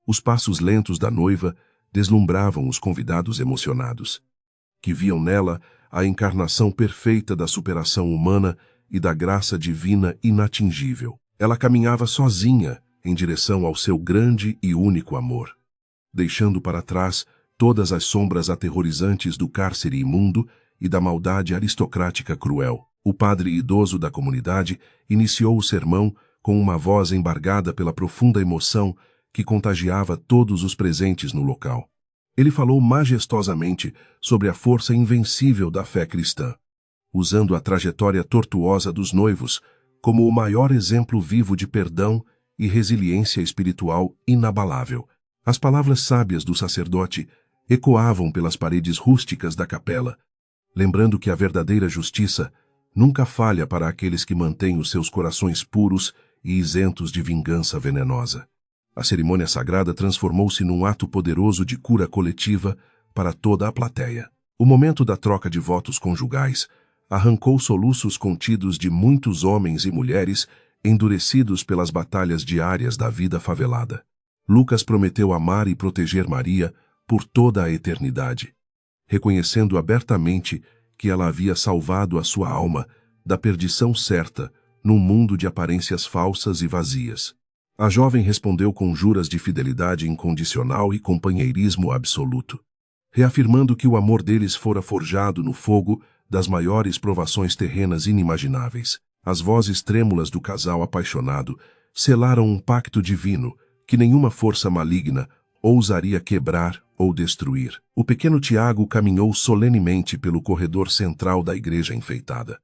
Os passos lentos da noiva deslumbravam os convidados emocionados, que viam nela a encarnação perfeita da superação humana e da graça divina inatingível. Ela caminhava sozinha em direção ao seu grande e único amor, deixando para trás todas as sombras aterrorizantes do cárcere imundo e da maldade aristocrática cruel. O padre idoso da comunidade iniciou o sermão com uma voz embargada pela profunda emoção que contagiava todos os presentes no local. Ele falou majestosamente sobre a força invencível da fé cristã, usando a trajetória tortuosa dos noivos como o maior exemplo vivo de perdão e resiliência espiritual inabalável. As palavras sábias do sacerdote ecoavam pelas paredes rústicas da capela, lembrando que a verdadeira justiça nunca falha para aqueles que mantêm os seus corações puros e isentos de vingança venenosa. A cerimônia sagrada transformou-se num ato poderoso de cura coletiva para toda a plateia. O momento da troca de votos conjugais arrancou soluços contidos de muitos homens e mulheres endurecidos pelas batalhas diárias da vida favelada. Lucas prometeu amar e proteger Maria por toda a eternidade, reconhecendo abertamente que ela havia salvado a sua alma da perdição certa num mundo de aparências falsas e vazias. A jovem respondeu com juras de fidelidade incondicional e companheirismo absoluto, reafirmando que o amor deles fora forjado no fogo das maiores provações terrenas inimagináveis. As vozes trêmulas do casal apaixonado selaram um pacto divino que nenhuma força maligna ousaria quebrar ou destruir. O pequeno Tiago caminhou solenemente pelo corredor central da igreja enfeitada,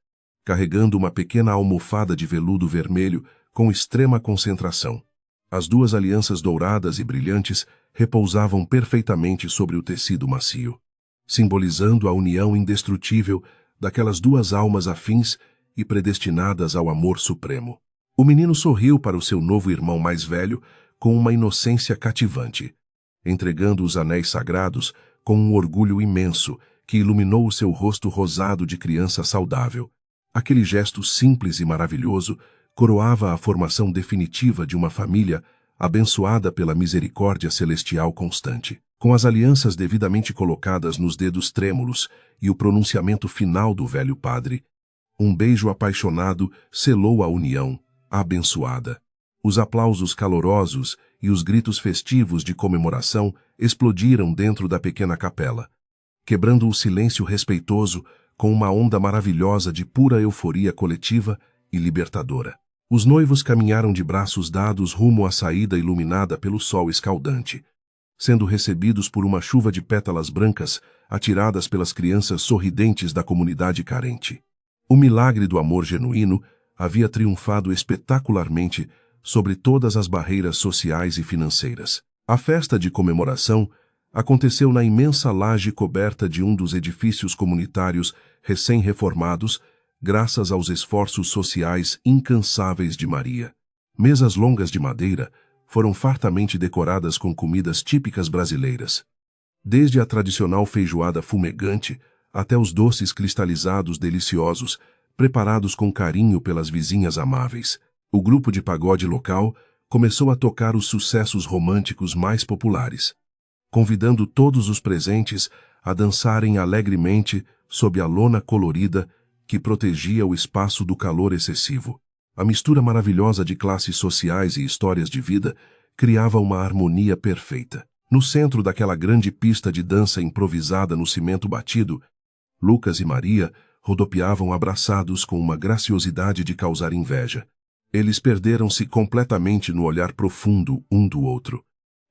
carregando uma pequena almofada de veludo vermelho com extrema concentração. As duas alianças douradas e brilhantes repousavam perfeitamente sobre o tecido macio, simbolizando a união indestrutível daquelas duas almas afins e predestinadas ao amor supremo. O menino sorriu para o seu novo irmão mais velho com uma inocência cativante, entregando os anéis sagrados com um orgulho imenso que iluminou o seu rosto rosado de criança saudável. Aquele gesto simples e maravilhoso coroava a formação definitiva de uma família abençoada pela misericórdia celestial constante. Com as alianças devidamente colocadas nos dedos trêmulos e o pronunciamento final do velho padre, um beijo apaixonado selou a união abençoada. Os aplausos calorosos e os gritos festivos de comemoração explodiram dentro da pequena capela, quebrando o silêncio respeitoso com uma onda maravilhosa de pura euforia coletiva e libertadora. Os noivos caminharam de braços dados rumo à saída iluminada pelo sol escaldante, sendo recebidos por uma chuva de pétalas brancas atiradas pelas crianças sorridentes da comunidade carente. O milagre do amor genuíno havia triunfado espetacularmente sobre todas as barreiras sociais e financeiras. A festa de comemoração aconteceu na imensa laje coberta de um dos edifícios comunitários recém-reformados, graças aos esforços sociais incansáveis de Maria. Mesas longas de madeira foram fartamente decoradas com comidas típicas brasileiras, desde a tradicional feijoada fumegante até os doces cristalizados deliciosos, preparados com carinho pelas vizinhas amáveis. O grupo de pagode local começou a tocar os sucessos românticos mais populares, convidando todos os presentes a dançarem alegremente sob a lona colorida que protegia o espaço do calor excessivo. A mistura maravilhosa de classes sociais e histórias de vida criava uma harmonia perfeita. No centro daquela grande pista de dança improvisada no cimento batido, Lucas e Maria rodopiavam abraçados com uma graciosidade de causar inveja. Eles perderam-se completamente no olhar profundo um do outro,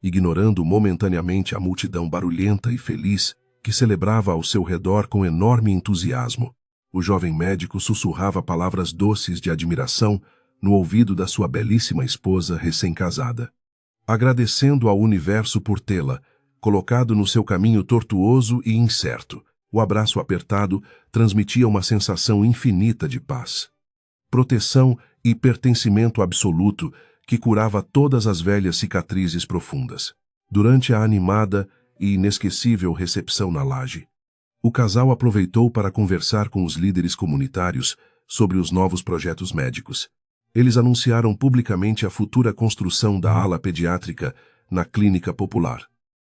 ignorando momentaneamente a multidão barulhenta e feliz que celebrava ao seu redor com enorme entusiasmo. O jovem médico sussurrava palavras doces de admiração no ouvido da sua belíssima esposa recém-casada, agradecendo ao universo por tê-la colocado no seu caminho tortuoso e incerto. O abraço apertado transmitia uma sensação infinita de paz, proteção e pertencimento absoluto que curava todas as velhas cicatrizes profundas. Durante a animada e inesquecível recepção na laje, o casal aproveitou para conversar com os líderes comunitários sobre os novos projetos médicos. Eles anunciaram publicamente a futura construção da ala pediátrica na clínica popular,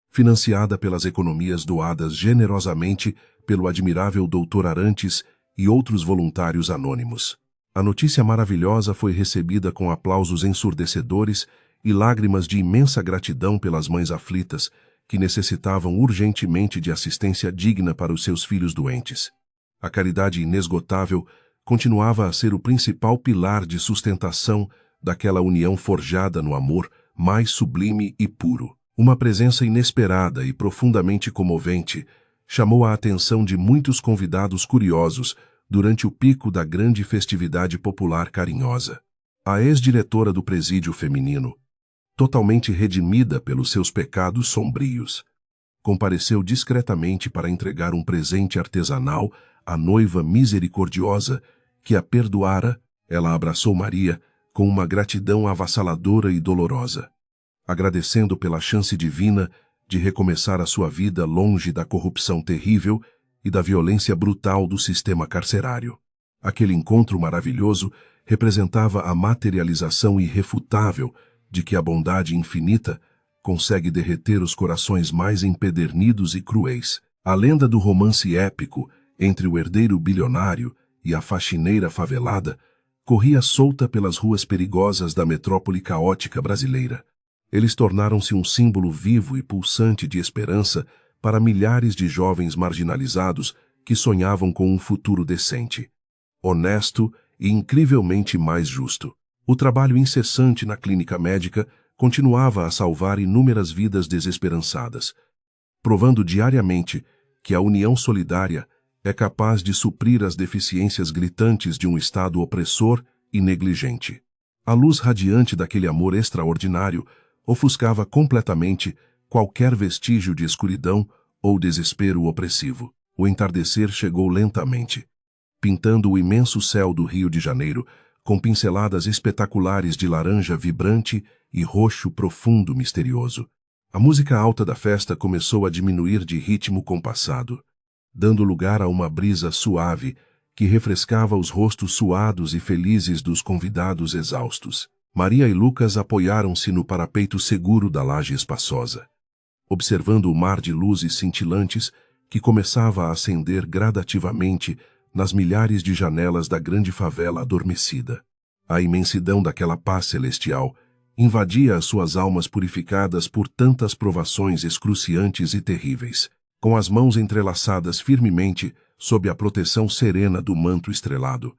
financiada pelas economias doadas generosamente pelo admirável Dr. Arantes e outros voluntários anônimos. A notícia maravilhosa foi recebida com aplausos ensurdecedores e lágrimas de imensa gratidão pelas mães aflitas, que necessitavam urgentemente de assistência digna para os seus filhos doentes. A caridade inesgotável continuava a ser o principal pilar de sustentação daquela união forjada no amor mais sublime e puro. Uma presença inesperada e profundamente comovente chamou a atenção de muitos convidados curiosos durante o pico da grande festividade popular carinhosa. A ex-diretora do presídio feminino, totalmente redimida pelos seus pecados sombrios, compareceu discretamente para entregar um presente artesanal à noiva misericordiosa que a perdoara. Ela abraçou Maria com uma gratidão avassaladora e dolorosa, agradecendo pela chance divina de recomeçar a sua vida longe da corrupção terrível e da violência brutal do sistema carcerário. Aquele encontro maravilhoso representava a materialização irrefutável de que a bondade infinita consegue derreter os corações mais empedernidos e cruéis. A lenda do romance épico entre o herdeiro bilionário e a faxineira favelada corria solta pelas ruas perigosas da metrópole caótica brasileira. Eles tornaram-se um símbolo vivo e pulsante de esperança para milhares de jovens marginalizados que sonhavam com um futuro decente, honesto e incrivelmente mais justo. O trabalho incessante na clínica médica continuava a salvar inúmeras vidas desesperançadas, provando diariamente que a união solidária é capaz de suprir as deficiências gritantes de um Estado opressor e negligente. A luz radiante daquele amor extraordinário ofuscava completamente qualquer vestígio de escuridão ou desespero opressivo. O entardecer chegou lentamente, pintando o imenso céu do Rio de Janeiro com pinceladas espetaculares de laranja vibrante e roxo profundo misterioso. A música alta da festa começou a diminuir de ritmo compassado, dando lugar a uma brisa suave que refrescava os rostos suados e felizes dos convidados exaustos. Maria e Lucas apoiaram-se no parapeito seguro da laje espaçosa, observando o mar de luzes cintilantes que começava a acender gradativamente nas milhares de janelas da grande favela adormecida. A imensidão daquela paz celestial invadia as suas almas purificadas por tantas provações excruciantes e terríveis. Com as mãos entrelaçadas firmemente sob a proteção serena do manto estrelado,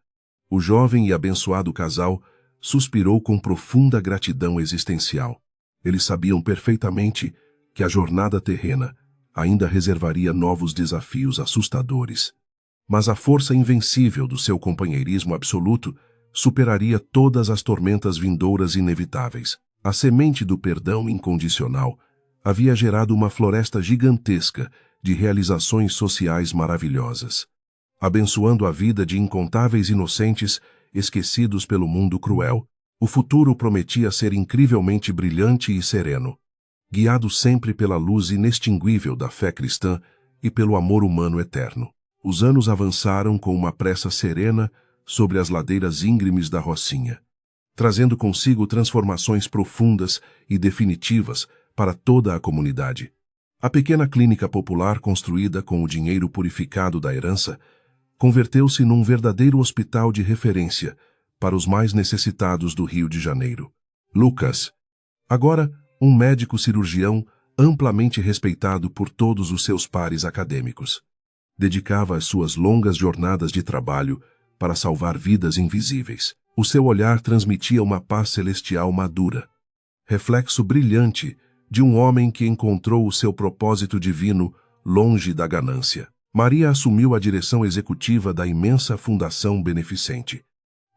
o jovem e abençoado casal suspirou com profunda gratidão existencial. Eles sabiam perfeitamente que a jornada terrena ainda reservaria novos desafios assustadores, mas a força invencível do seu companheirismo absoluto superaria todas as tormentas vindouras inevitáveis. A semente do perdão incondicional havia gerado uma floresta gigantesca de realizações sociais maravilhosas, abençoando a vida de incontáveis inocentes esquecidos pelo mundo cruel. O futuro prometia ser incrivelmente brilhante e sereno, guiado sempre pela luz inextinguível da fé cristã e pelo amor humano eterno. Os anos avançaram com uma pressa serena sobre as ladeiras íngremes da Rocinha, trazendo consigo transformações profundas e definitivas para toda a comunidade. A pequena clínica popular construída com o dinheiro purificado da herança converteu-se num verdadeiro hospital de referência para os mais necessitados do Rio de Janeiro. Lucas, agora um médico cirurgião amplamente respeitado por todos os seus pares acadêmicos. Dedicava as suas longas jornadas de trabalho para salvar vidas invisíveis. O seu olhar transmitia uma paz celestial madura, reflexo brilhante de um homem que encontrou o seu propósito divino longe da ganância. Maria assumiu a direção executiva da imensa fundação beneficente,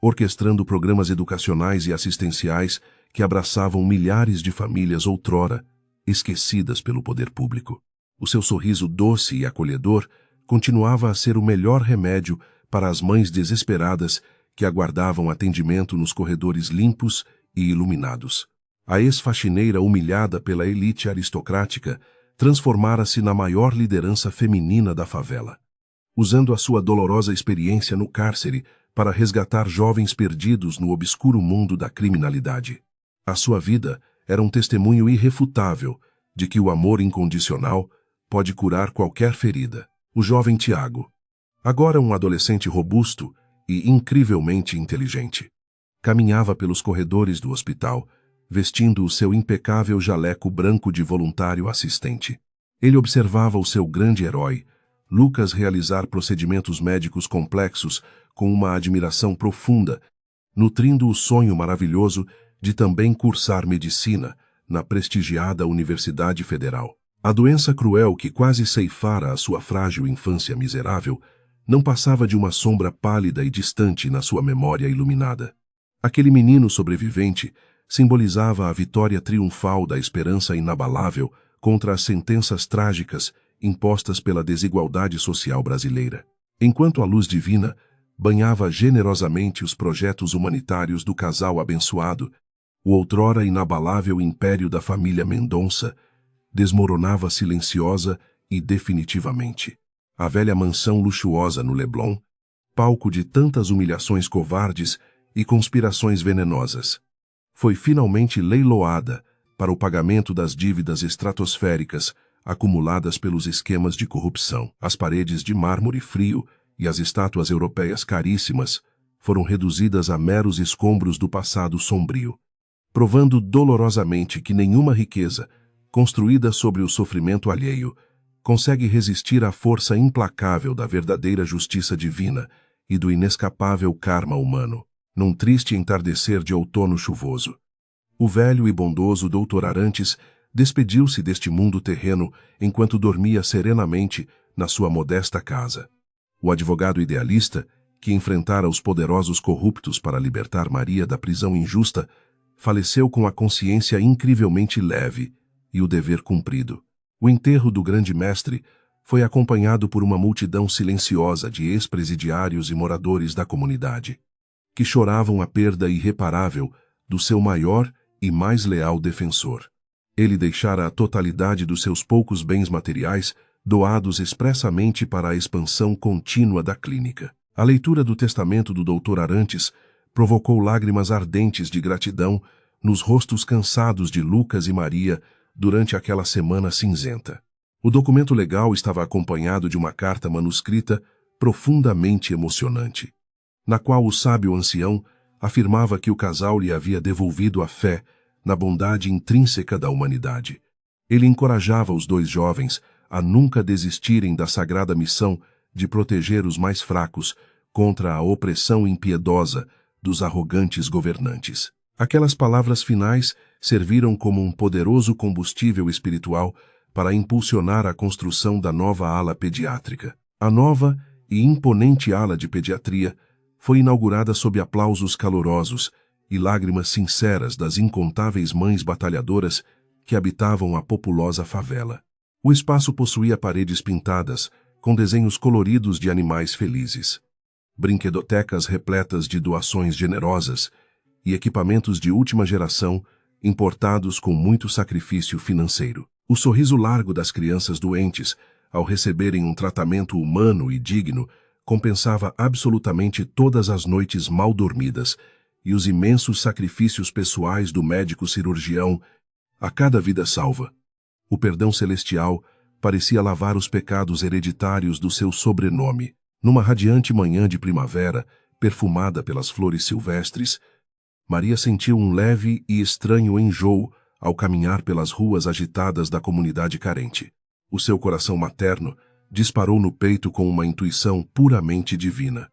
orquestrando programas educacionais e assistenciais que abraçavam milhares de famílias outrora esquecidas pelo poder público. O seu sorriso doce e acolhedor continuava a ser o melhor remédio para as mães desesperadas que aguardavam atendimento nos corredores limpos e iluminados. A ex-faxineira humilhada pela elite aristocrática transformara-se na maior liderança feminina da favela, usando a sua dolorosa experiência no cárcere para resgatar jovens perdidos no obscuro mundo da criminalidade. A sua vida era um testemunho irrefutável de que o amor incondicional pode curar qualquer ferida. O jovem Tiago, agora um adolescente robusto e incrivelmente inteligente, caminhava pelos corredores do hospital, vestindo o seu impecável jaleco branco de voluntário assistente. Ele observava o seu grande herói, Lucas, realizar procedimentos médicos complexos com uma admiração profunda, nutrindo o sonho maravilhoso de também cursar medicina na prestigiada Universidade Federal. A doença cruel que quase ceifara a sua frágil infância miserável não passava de uma sombra pálida e distante na sua memória iluminada. Aquele menino sobrevivente simbolizava a vitória triunfal da esperança inabalável contra as sentenças trágicas impostas pela desigualdade social brasileira. Enquanto a luz divina banhava generosamente os projetos humanitários do casal abençoado, o outrora inabalável império da família Mendonça desmoronava silenciosa e definitivamente. A velha mansão luxuosa no Leblon, palco de tantas humilhações covardes e conspirações venenosas, foi finalmente leiloada para o pagamento das dívidas estratosféricas acumuladas pelos esquemas de corrupção. As paredes de mármore frio e as estátuas europeias caríssimas foram reduzidas a meros escombros do passado sombrio, provando dolorosamente que nenhuma riqueza construída sobre o sofrimento alheio consegue resistir à força implacável da verdadeira justiça divina e do inescapável karma humano. Num triste entardecer de outono chuvoso, o velho e bondoso Dr. Arantes despediu-se deste mundo terreno enquanto dormia serenamente na sua modesta casa. O advogado idealista, que enfrentara os poderosos corruptos para libertar Maria da prisão injusta, faleceu com a consciência incrivelmente leve e o dever cumprido. O enterro do grande mestre foi acompanhado por uma multidão silenciosa de ex-presidiários e moradores da comunidade, que choravam a perda irreparável do seu maior e mais leal defensor. Ele deixara a totalidade dos seus poucos bens materiais doados expressamente para a expansão contínua da clínica. A leitura do testamento do Dr. Arantes provocou lágrimas ardentes de gratidão nos rostos cansados de Lucas e Maria durante aquela semana cinzenta. O documento legal estava acompanhado de uma carta manuscrita profundamente emocionante, na qual o sábio ancião afirmava que o casal lhe havia devolvido a fé na bondade intrínseca da humanidade. Ele encorajava os dois jovens a nunca desistirem da sagrada missão de proteger os mais fracos contra a opressão impiedosa dos arrogantes governantes. Aquelas palavras finais serviram como um poderoso combustível espiritual para impulsionar a construção da nova ala pediátrica. A nova e imponente ala de pediatria foi inaugurada sob aplausos calorosos e lágrimas sinceras das incontáveis mães batalhadoras que habitavam a populosa favela. O espaço possuía paredes pintadas com desenhos coloridos de animais felizes, brinquedotecas repletas de doações generosas e equipamentos de última geração importados com muito sacrifício financeiro. O sorriso largo das crianças doentes, ao receberem um tratamento humano e digno, compensava absolutamente todas as noites mal dormidas e os imensos sacrifícios pessoais do médico cirurgião a cada vida salva. O perdão celestial parecia lavar os pecados hereditários do seu sobrenome. Numa radiante manhã de primavera, perfumada pelas flores silvestres, Maria sentiu um leve e estranho enjoo ao caminhar pelas ruas agitadas da comunidade carente. O seu coração materno disparou no peito com uma intuição puramente divina,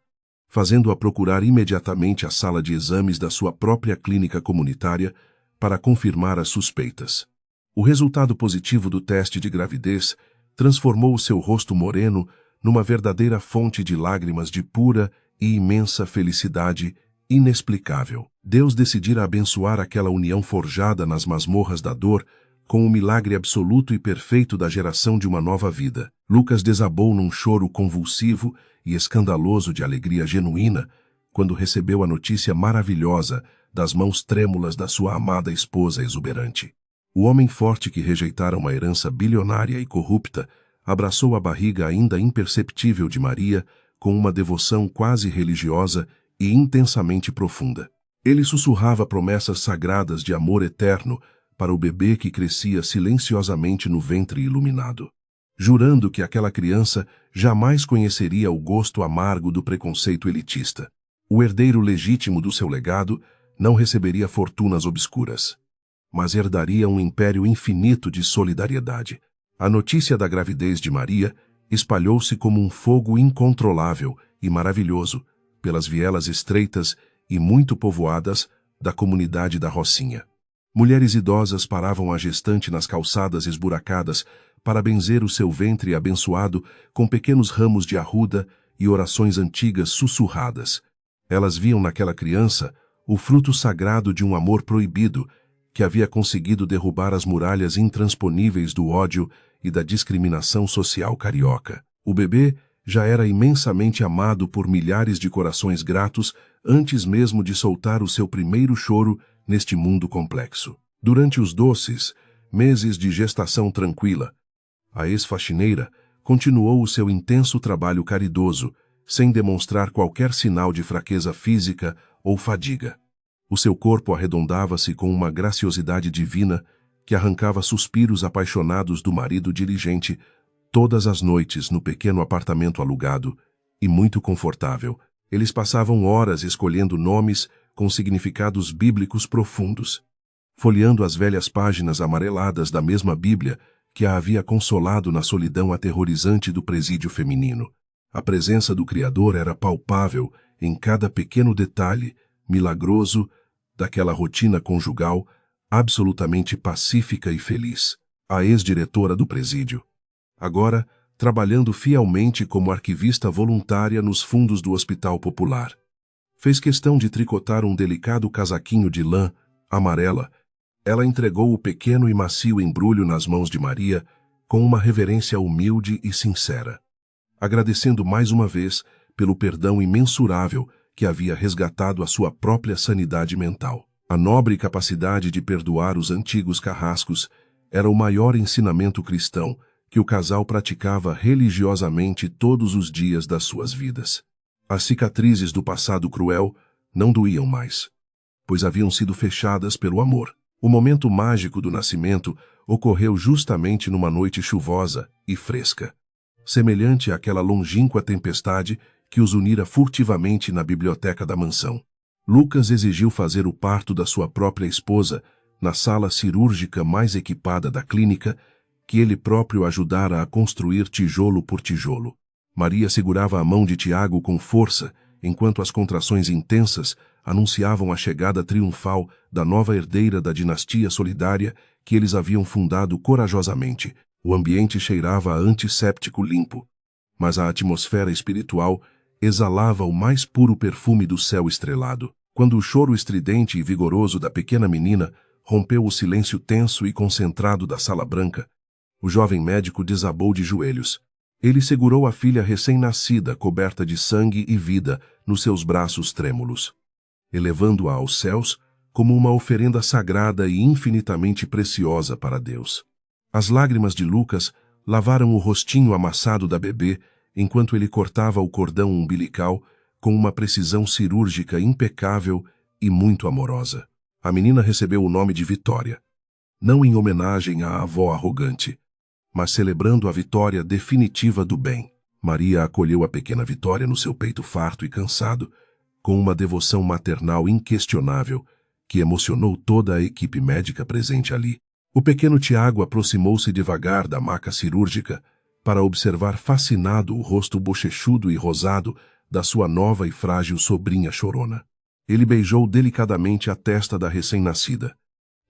fazendo-a procurar imediatamente a sala de exames da sua própria clínica comunitária para confirmar as suspeitas. O resultado positivo do teste de gravidez transformou o seu rosto moreno numa verdadeira fonte de lágrimas de pura e imensa felicidade inexplicável. Deus decidira abençoar aquela união forjada nas masmorras da dor com o milagre absoluto e perfeito da geração de uma nova vida. Lucas desabou num choro convulsivo e escandaloso de alegria genuína quando recebeu a notícia maravilhosa das mãos trêmulas da sua amada esposa exuberante. O homem forte que rejeitara uma herança bilionária e corrupta abraçou a barriga ainda imperceptível de Maria com uma devoção quase religiosa e intensamente profunda. Ele sussurrava promessas sagradas de amor eterno para o bebê que crescia silenciosamente no ventre iluminado, jurando que aquela criança jamais conheceria o gosto amargo do preconceito elitista. O herdeiro legítimo do seu legado não receberia fortunas obscuras, mas herdaria um império infinito de solidariedade. A notícia da gravidez de Maria espalhou-se como um fogo incontrolável e maravilhoso pelas vielas estreitas e muito povoadas da comunidade da Rocinha. Mulheres idosas paravam a gestante nas calçadas esburacadas para benzer o seu ventre abençoado com pequenos ramos de arruda e orações antigas sussurradas. Elas viam naquela criança o fruto sagrado de um amor proibido que havia conseguido derrubar as muralhas intransponíveis do ódio e da discriminação social carioca. O bebê já era imensamente amado por milhares de corações gratos antes mesmo de soltar o seu primeiro choro neste mundo complexo. Durante os doces meses de gestação tranquila, a ex-faxineira continuou o seu intenso trabalho caridoso, sem demonstrar qualquer sinal de fraqueza física ou fadiga. O seu corpo arredondava-se com uma graciosidade divina que arrancava suspiros apaixonados do marido diligente todas as noites no pequeno apartamento alugado e muito confortável. Eles passavam horas escolhendo nomes com significados bíblicos profundos, folheando as velhas páginas amareladas da mesma Bíblia que a havia consolado na solidão aterrorizante do presídio feminino. A presença do Criador era palpável em cada pequeno detalhe milagroso daquela rotina conjugal absolutamente pacífica e feliz. A ex-diretora do presídio, agora trabalhando fielmente como arquivista voluntária nos fundos do Hospital Popular, fez questão de tricotar um delicado casaquinho de lã amarela. Ela entregou o pequeno e macio embrulho nas mãos de Maria com uma reverência humilde e sincera, agradecendo mais uma vez pelo perdão imensurável que havia resgatado a sua própria sanidade mental. A nobre capacidade de perdoar os antigos carrascos era o maior ensinamento cristão que o casal praticava religiosamente todos os dias das suas vidas. As cicatrizes do passado cruel não doíam mais, pois haviam sido fechadas pelo amor. O momento mágico do nascimento ocorreu justamente numa noite chuvosa e fresca, semelhante àquela longínqua tempestade que os unira furtivamente na biblioteca da mansão. Lucas exigiu fazer o parto da sua própria esposa na sala cirúrgica mais equipada da clínica, que ele próprio ajudara a construir tijolo por tijolo. Maria segurava a mão de Tiago com força, enquanto as contrações intensas anunciavam a chegada triunfal da nova herdeira da dinastia solidária que eles haviam fundado corajosamente. O ambiente cheirava a antisséptico limpo, mas a atmosfera espiritual exalava o mais puro perfume do céu estrelado. Quando o choro estridente e vigoroso da pequena menina rompeu o silêncio tenso e concentrado da sala branca, o jovem médico desabou de joelhos. Ele segurou a filha recém-nascida, coberta de sangue e vida, nos seus braços trêmulos, elevando-a aos céus como uma oferenda sagrada e infinitamente preciosa para Deus. As lágrimas de Lucas lavaram o rostinho amassado da bebê enquanto ele cortava o cordão umbilical com uma precisão cirúrgica impecável e muito amorosa. A menina recebeu o nome de Vitória, não em homenagem à avó arrogante, mas celebrando a vitória definitiva do bem. Maria acolheu a pequena Vitória no seu peito farto e cansado, com uma devoção maternal inquestionável que emocionou toda a equipe médica presente ali. O pequeno Tiago aproximou-se devagar da maca cirúrgica para observar fascinado o rosto bochechudo e rosado da sua nova e frágil sobrinha chorona. Ele beijou delicadamente a testa da recém-nascida,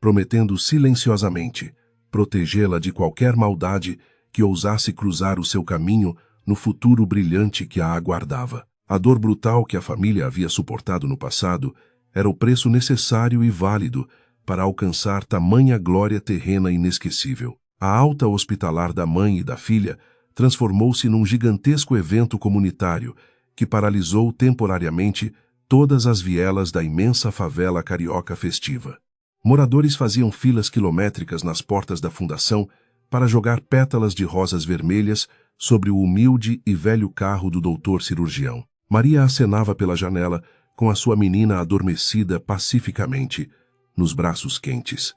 prometendo silenciosamente protegê-la de qualquer maldade que ousasse cruzar o seu caminho no futuro brilhante que a aguardava. A dor brutal que a família havia suportado no passado era o preço necessário e válido para alcançar tamanha glória terrena inesquecível. A alta hospitalar da mãe e da filha transformou-se num gigantesco evento comunitário que paralisou temporariamente todas as vielas da imensa favela carioca festiva. Moradores faziam filas quilométricas nas portas da fundação para jogar pétalas de rosas vermelhas sobre o humilde e velho carro do doutor cirurgião. Maria acenava pela janela com a sua menina adormecida pacificamente nos braços quentes,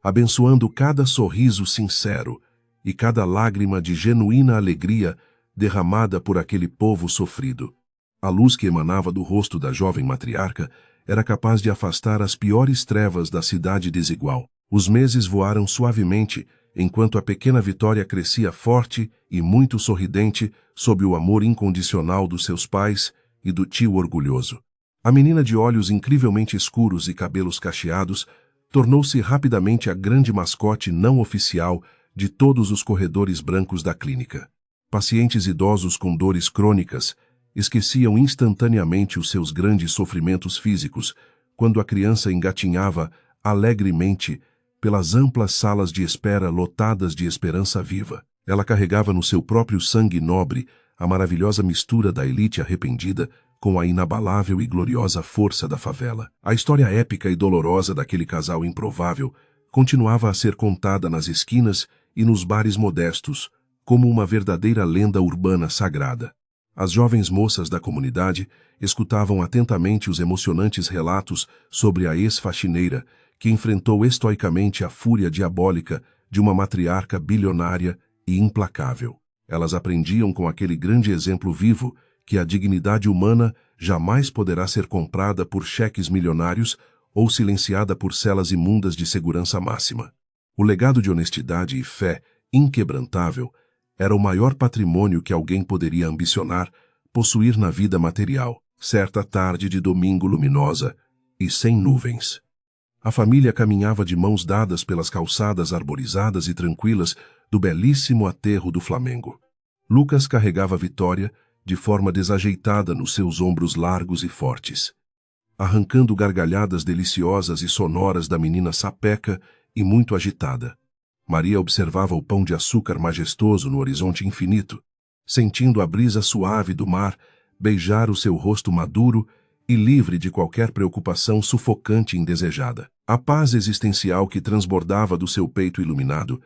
abençoando cada sorriso sincero e cada lágrima de genuína alegria derramada por aquele povo sofrido. A luz que emanava do rosto da jovem matriarca era capaz de afastar as piores trevas da cidade desigual. Os meses voaram suavemente, enquanto a pequena Vitória crescia forte e muito sorridente sob o amor incondicional dos seus pais e do tio orgulhoso. A menina de olhos incrivelmente escuros e cabelos cacheados tornou-se rapidamente a grande mascote não oficial de todos os corredores brancos da clínica. Pacientes idosos com dores crônicas esqueciam instantaneamente os seus grandes sofrimentos físicos quando a criança engatinhava alegremente pelas amplas salas de espera lotadas de esperança viva. Ela carregava no seu próprio sangue nobre a maravilhosa mistura da elite arrependida com a inabalável e gloriosa força da favela. A história épica e dolorosa daquele casal improvável continuava a ser contada nas esquinas e nos bares modestos, como uma verdadeira lenda urbana sagrada. As jovens moças da comunidade escutavam atentamente os emocionantes relatos sobre a ex-faxineira que enfrentou estoicamente a fúria diabólica de uma matriarca bilionária e implacável. Elas aprendiam com aquele grande exemplo vivo que a dignidade humana jamais poderá ser comprada por cheques milionários ou silenciada por celas imundas de segurança máxima. O legado de honestidade e fé inquebrantável era o maior patrimônio que alguém poderia ambicionar possuir na vida material. Certa tarde de domingo luminosa e sem nuvens, a família caminhava de mãos dadas pelas calçadas arborizadas e tranquilas do belíssimo aterro do Flamengo. Lucas carregava Vitória de forma desajeitada nos seus ombros largos e fortes, arrancando gargalhadas deliciosas e sonoras da menina sapeca e muito agitada. Maria observava o pão de açúcar majestoso no horizonte infinito, sentindo a brisa suave do mar beijar o seu rosto maduro e livre de qualquer preocupação sufocante e indesejada. A paz existencial que transbordava do seu peito iluminado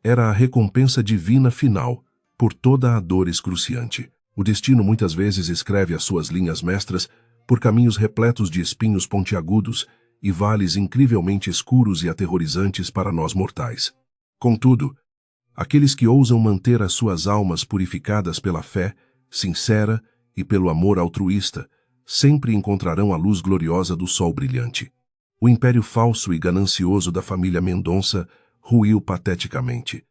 era a recompensa divina final por toda a dor excruciante. O destino muitas vezes escreve as suas linhas mestras por caminhos repletos de espinhos pontiagudos e vales incrivelmente escuros e aterrorizantes para nós mortais. Contudo, aqueles que ousam manter as suas almas purificadas pela fé sincera e pelo amor altruísta sempre encontrarão a luz gloriosa do sol brilhante. O império falso e ganancioso da família Mendonça ruiu pateticamente,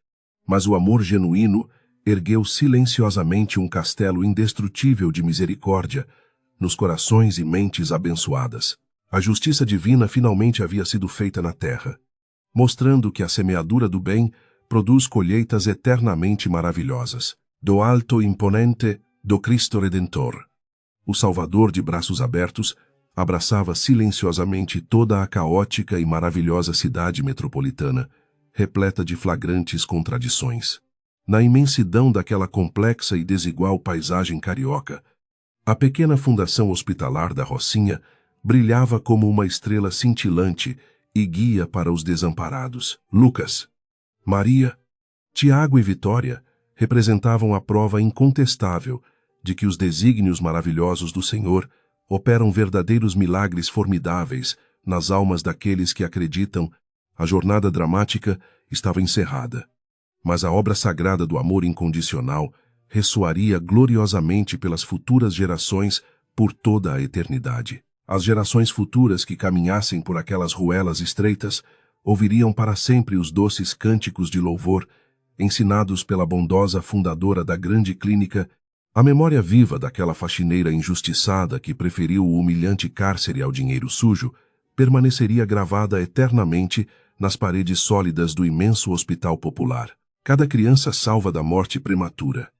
mas o amor genuíno ergueu silenciosamente um castelo indestrutível de misericórdia nos corações e mentes abençoadas. A justiça divina finalmente havia sido feita na terra, mostrando que a semeadura do bem produz colheitas eternamente maravilhosas. Do alto imponente do Cristo Redentor, o Salvador de braços abertos abraçava silenciosamente toda a caótica e maravilhosa cidade metropolitana, repleta de flagrantes contradições. Na imensidão daquela complexa e desigual paisagem carioca, a pequena fundação hospitalar da Rocinha brilhava como uma estrela cintilante e guia para os desamparados. Lucas, Maria, Tiago e Vitória representavam a prova incontestável de que os desígnios maravilhosos do Senhor operam verdadeiros milagres formidáveis nas almas daqueles que acreditam. A jornada dramática estava encerrada, mas a obra sagrada do amor incondicional ressoaria gloriosamente pelas futuras gerações por toda a eternidade. As gerações futuras que caminhassem por aquelas ruelas estreitas ouviriam para sempre os doces cânticos de louvor, ensinados pela bondosa fundadora da grande clínica, a memória viva daquela faxineira injustiçada que preferiu o humilhante cárcere ao dinheiro sujo permaneceria gravada eternamente nas paredes sólidas do imenso hospital popular. Cada criança salva da morte prematura,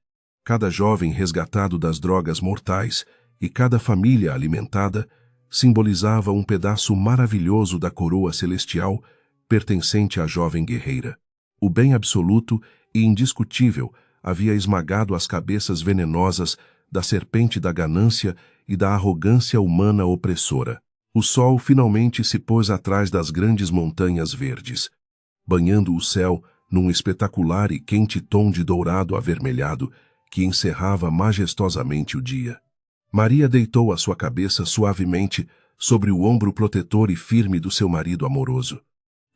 cada jovem resgatado das drogas mortais e cada família alimentada simbolizava um pedaço maravilhoso da coroa celestial pertencente à jovem guerreira. O bem absoluto e indiscutível havia esmagado as cabeças venenosas da serpente da ganância e da arrogância humana opressora. O sol finalmente se pôs atrás das grandes montanhas verdes, banhando o céu num espetacular e quente tom de dourado avermelhado que encerrava majestosamente o dia. Maria deitou a sua cabeça suavemente sobre o ombro protetor e firme do seu marido amoroso,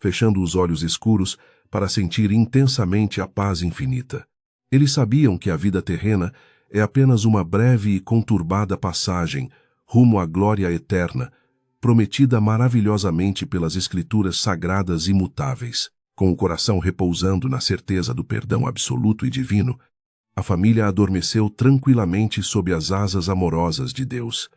fechando os olhos escuros para sentir intensamente a paz infinita. Eles sabiam que a vida terrena é apenas uma breve e conturbada passagem rumo à glória eterna, prometida maravilhosamente pelas escrituras sagradas imutáveis. Com o coração repousando na certeza do perdão absoluto e divino, a família adormeceu tranquilamente sob as asas amorosas de Deus.